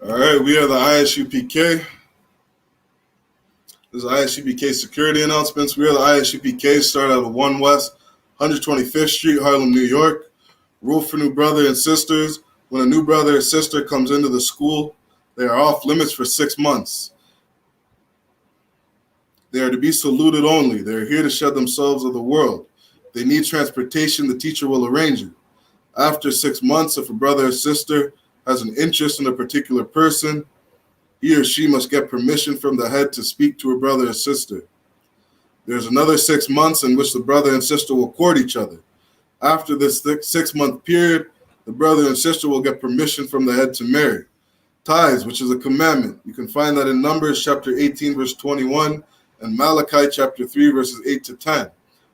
All right, we are the I.S.U.P.K. This is I.S.U.P.K security announcements. We are the I.S.U.P.K, start out of 1 West 125th Street, Harlem, New York. Rule for new brother and sisters. When a new brother or sister comes into the school, they are off limits for 6 months. They are to be saluted only. They are here to shed themselves of the world. If they need transportation, the teacher will arrange it. After 6 months, if a brother or sister has an interest in a particular person, he or she must get permission from the head to speak to a brother or sister. There's another 6 months in which the brother and sister will court each other. After this 6-month period, the brother and sister will get permission from the head to marry. Tithes, which is a commandment. You can find that in Numbers chapter 18, verse 21, and Malachi chapter 3, verses 8 to 10.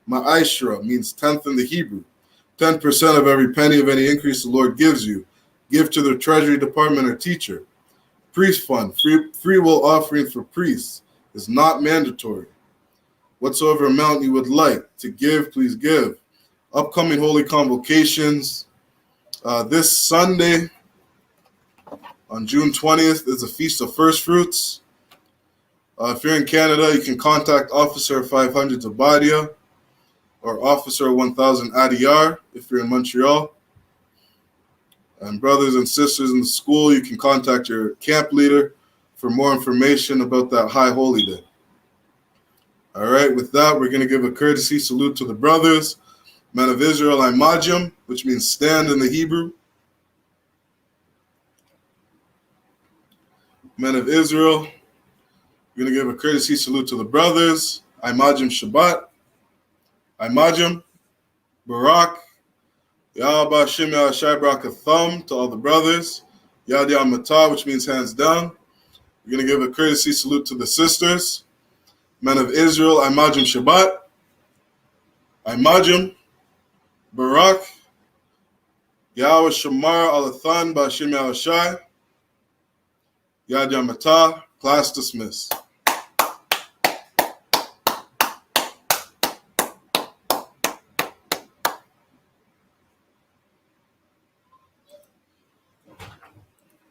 Ma'ashra means tenth in the Hebrew. 10% of every penny of any increase the Lord gives you. Give to the treasury department or teacher. Priest fund, free will offering for priests is not mandatory. Whatsoever amount you would like to give, please give. Upcoming holy convocations. This Sunday, on June 20th, is the Feast of First Fruits. If you're in Canada, you can contact Officer 500 Zabadia or Officer 1000 Adiyar if you're in Montreal. And brothers and sisters in the school, you can contact your camp leader for more information about that high holy day. All right, with that, we're going to give a courtesy salute to the brothers. Men of Israel, I.M.A.J.M, which means stand in the Hebrew. Men of Israel, we're going to give a courtesy salute to the brothers. I.M.A.J.M Shabbat. I.M.A.J.M Barak. Yahaba Shem Yahashai Barakatham to all the brothers. Yad Yam Matah, which means hands down. We're going to give a courtesy salute to the sisters. Men of Israel, I.M.A.J.M Shabbat. I.M.A.J.M Barak. Yahweh Shamar Alathan Ba'Shem Yahashai. Yad Yam Matah. Class dismissed.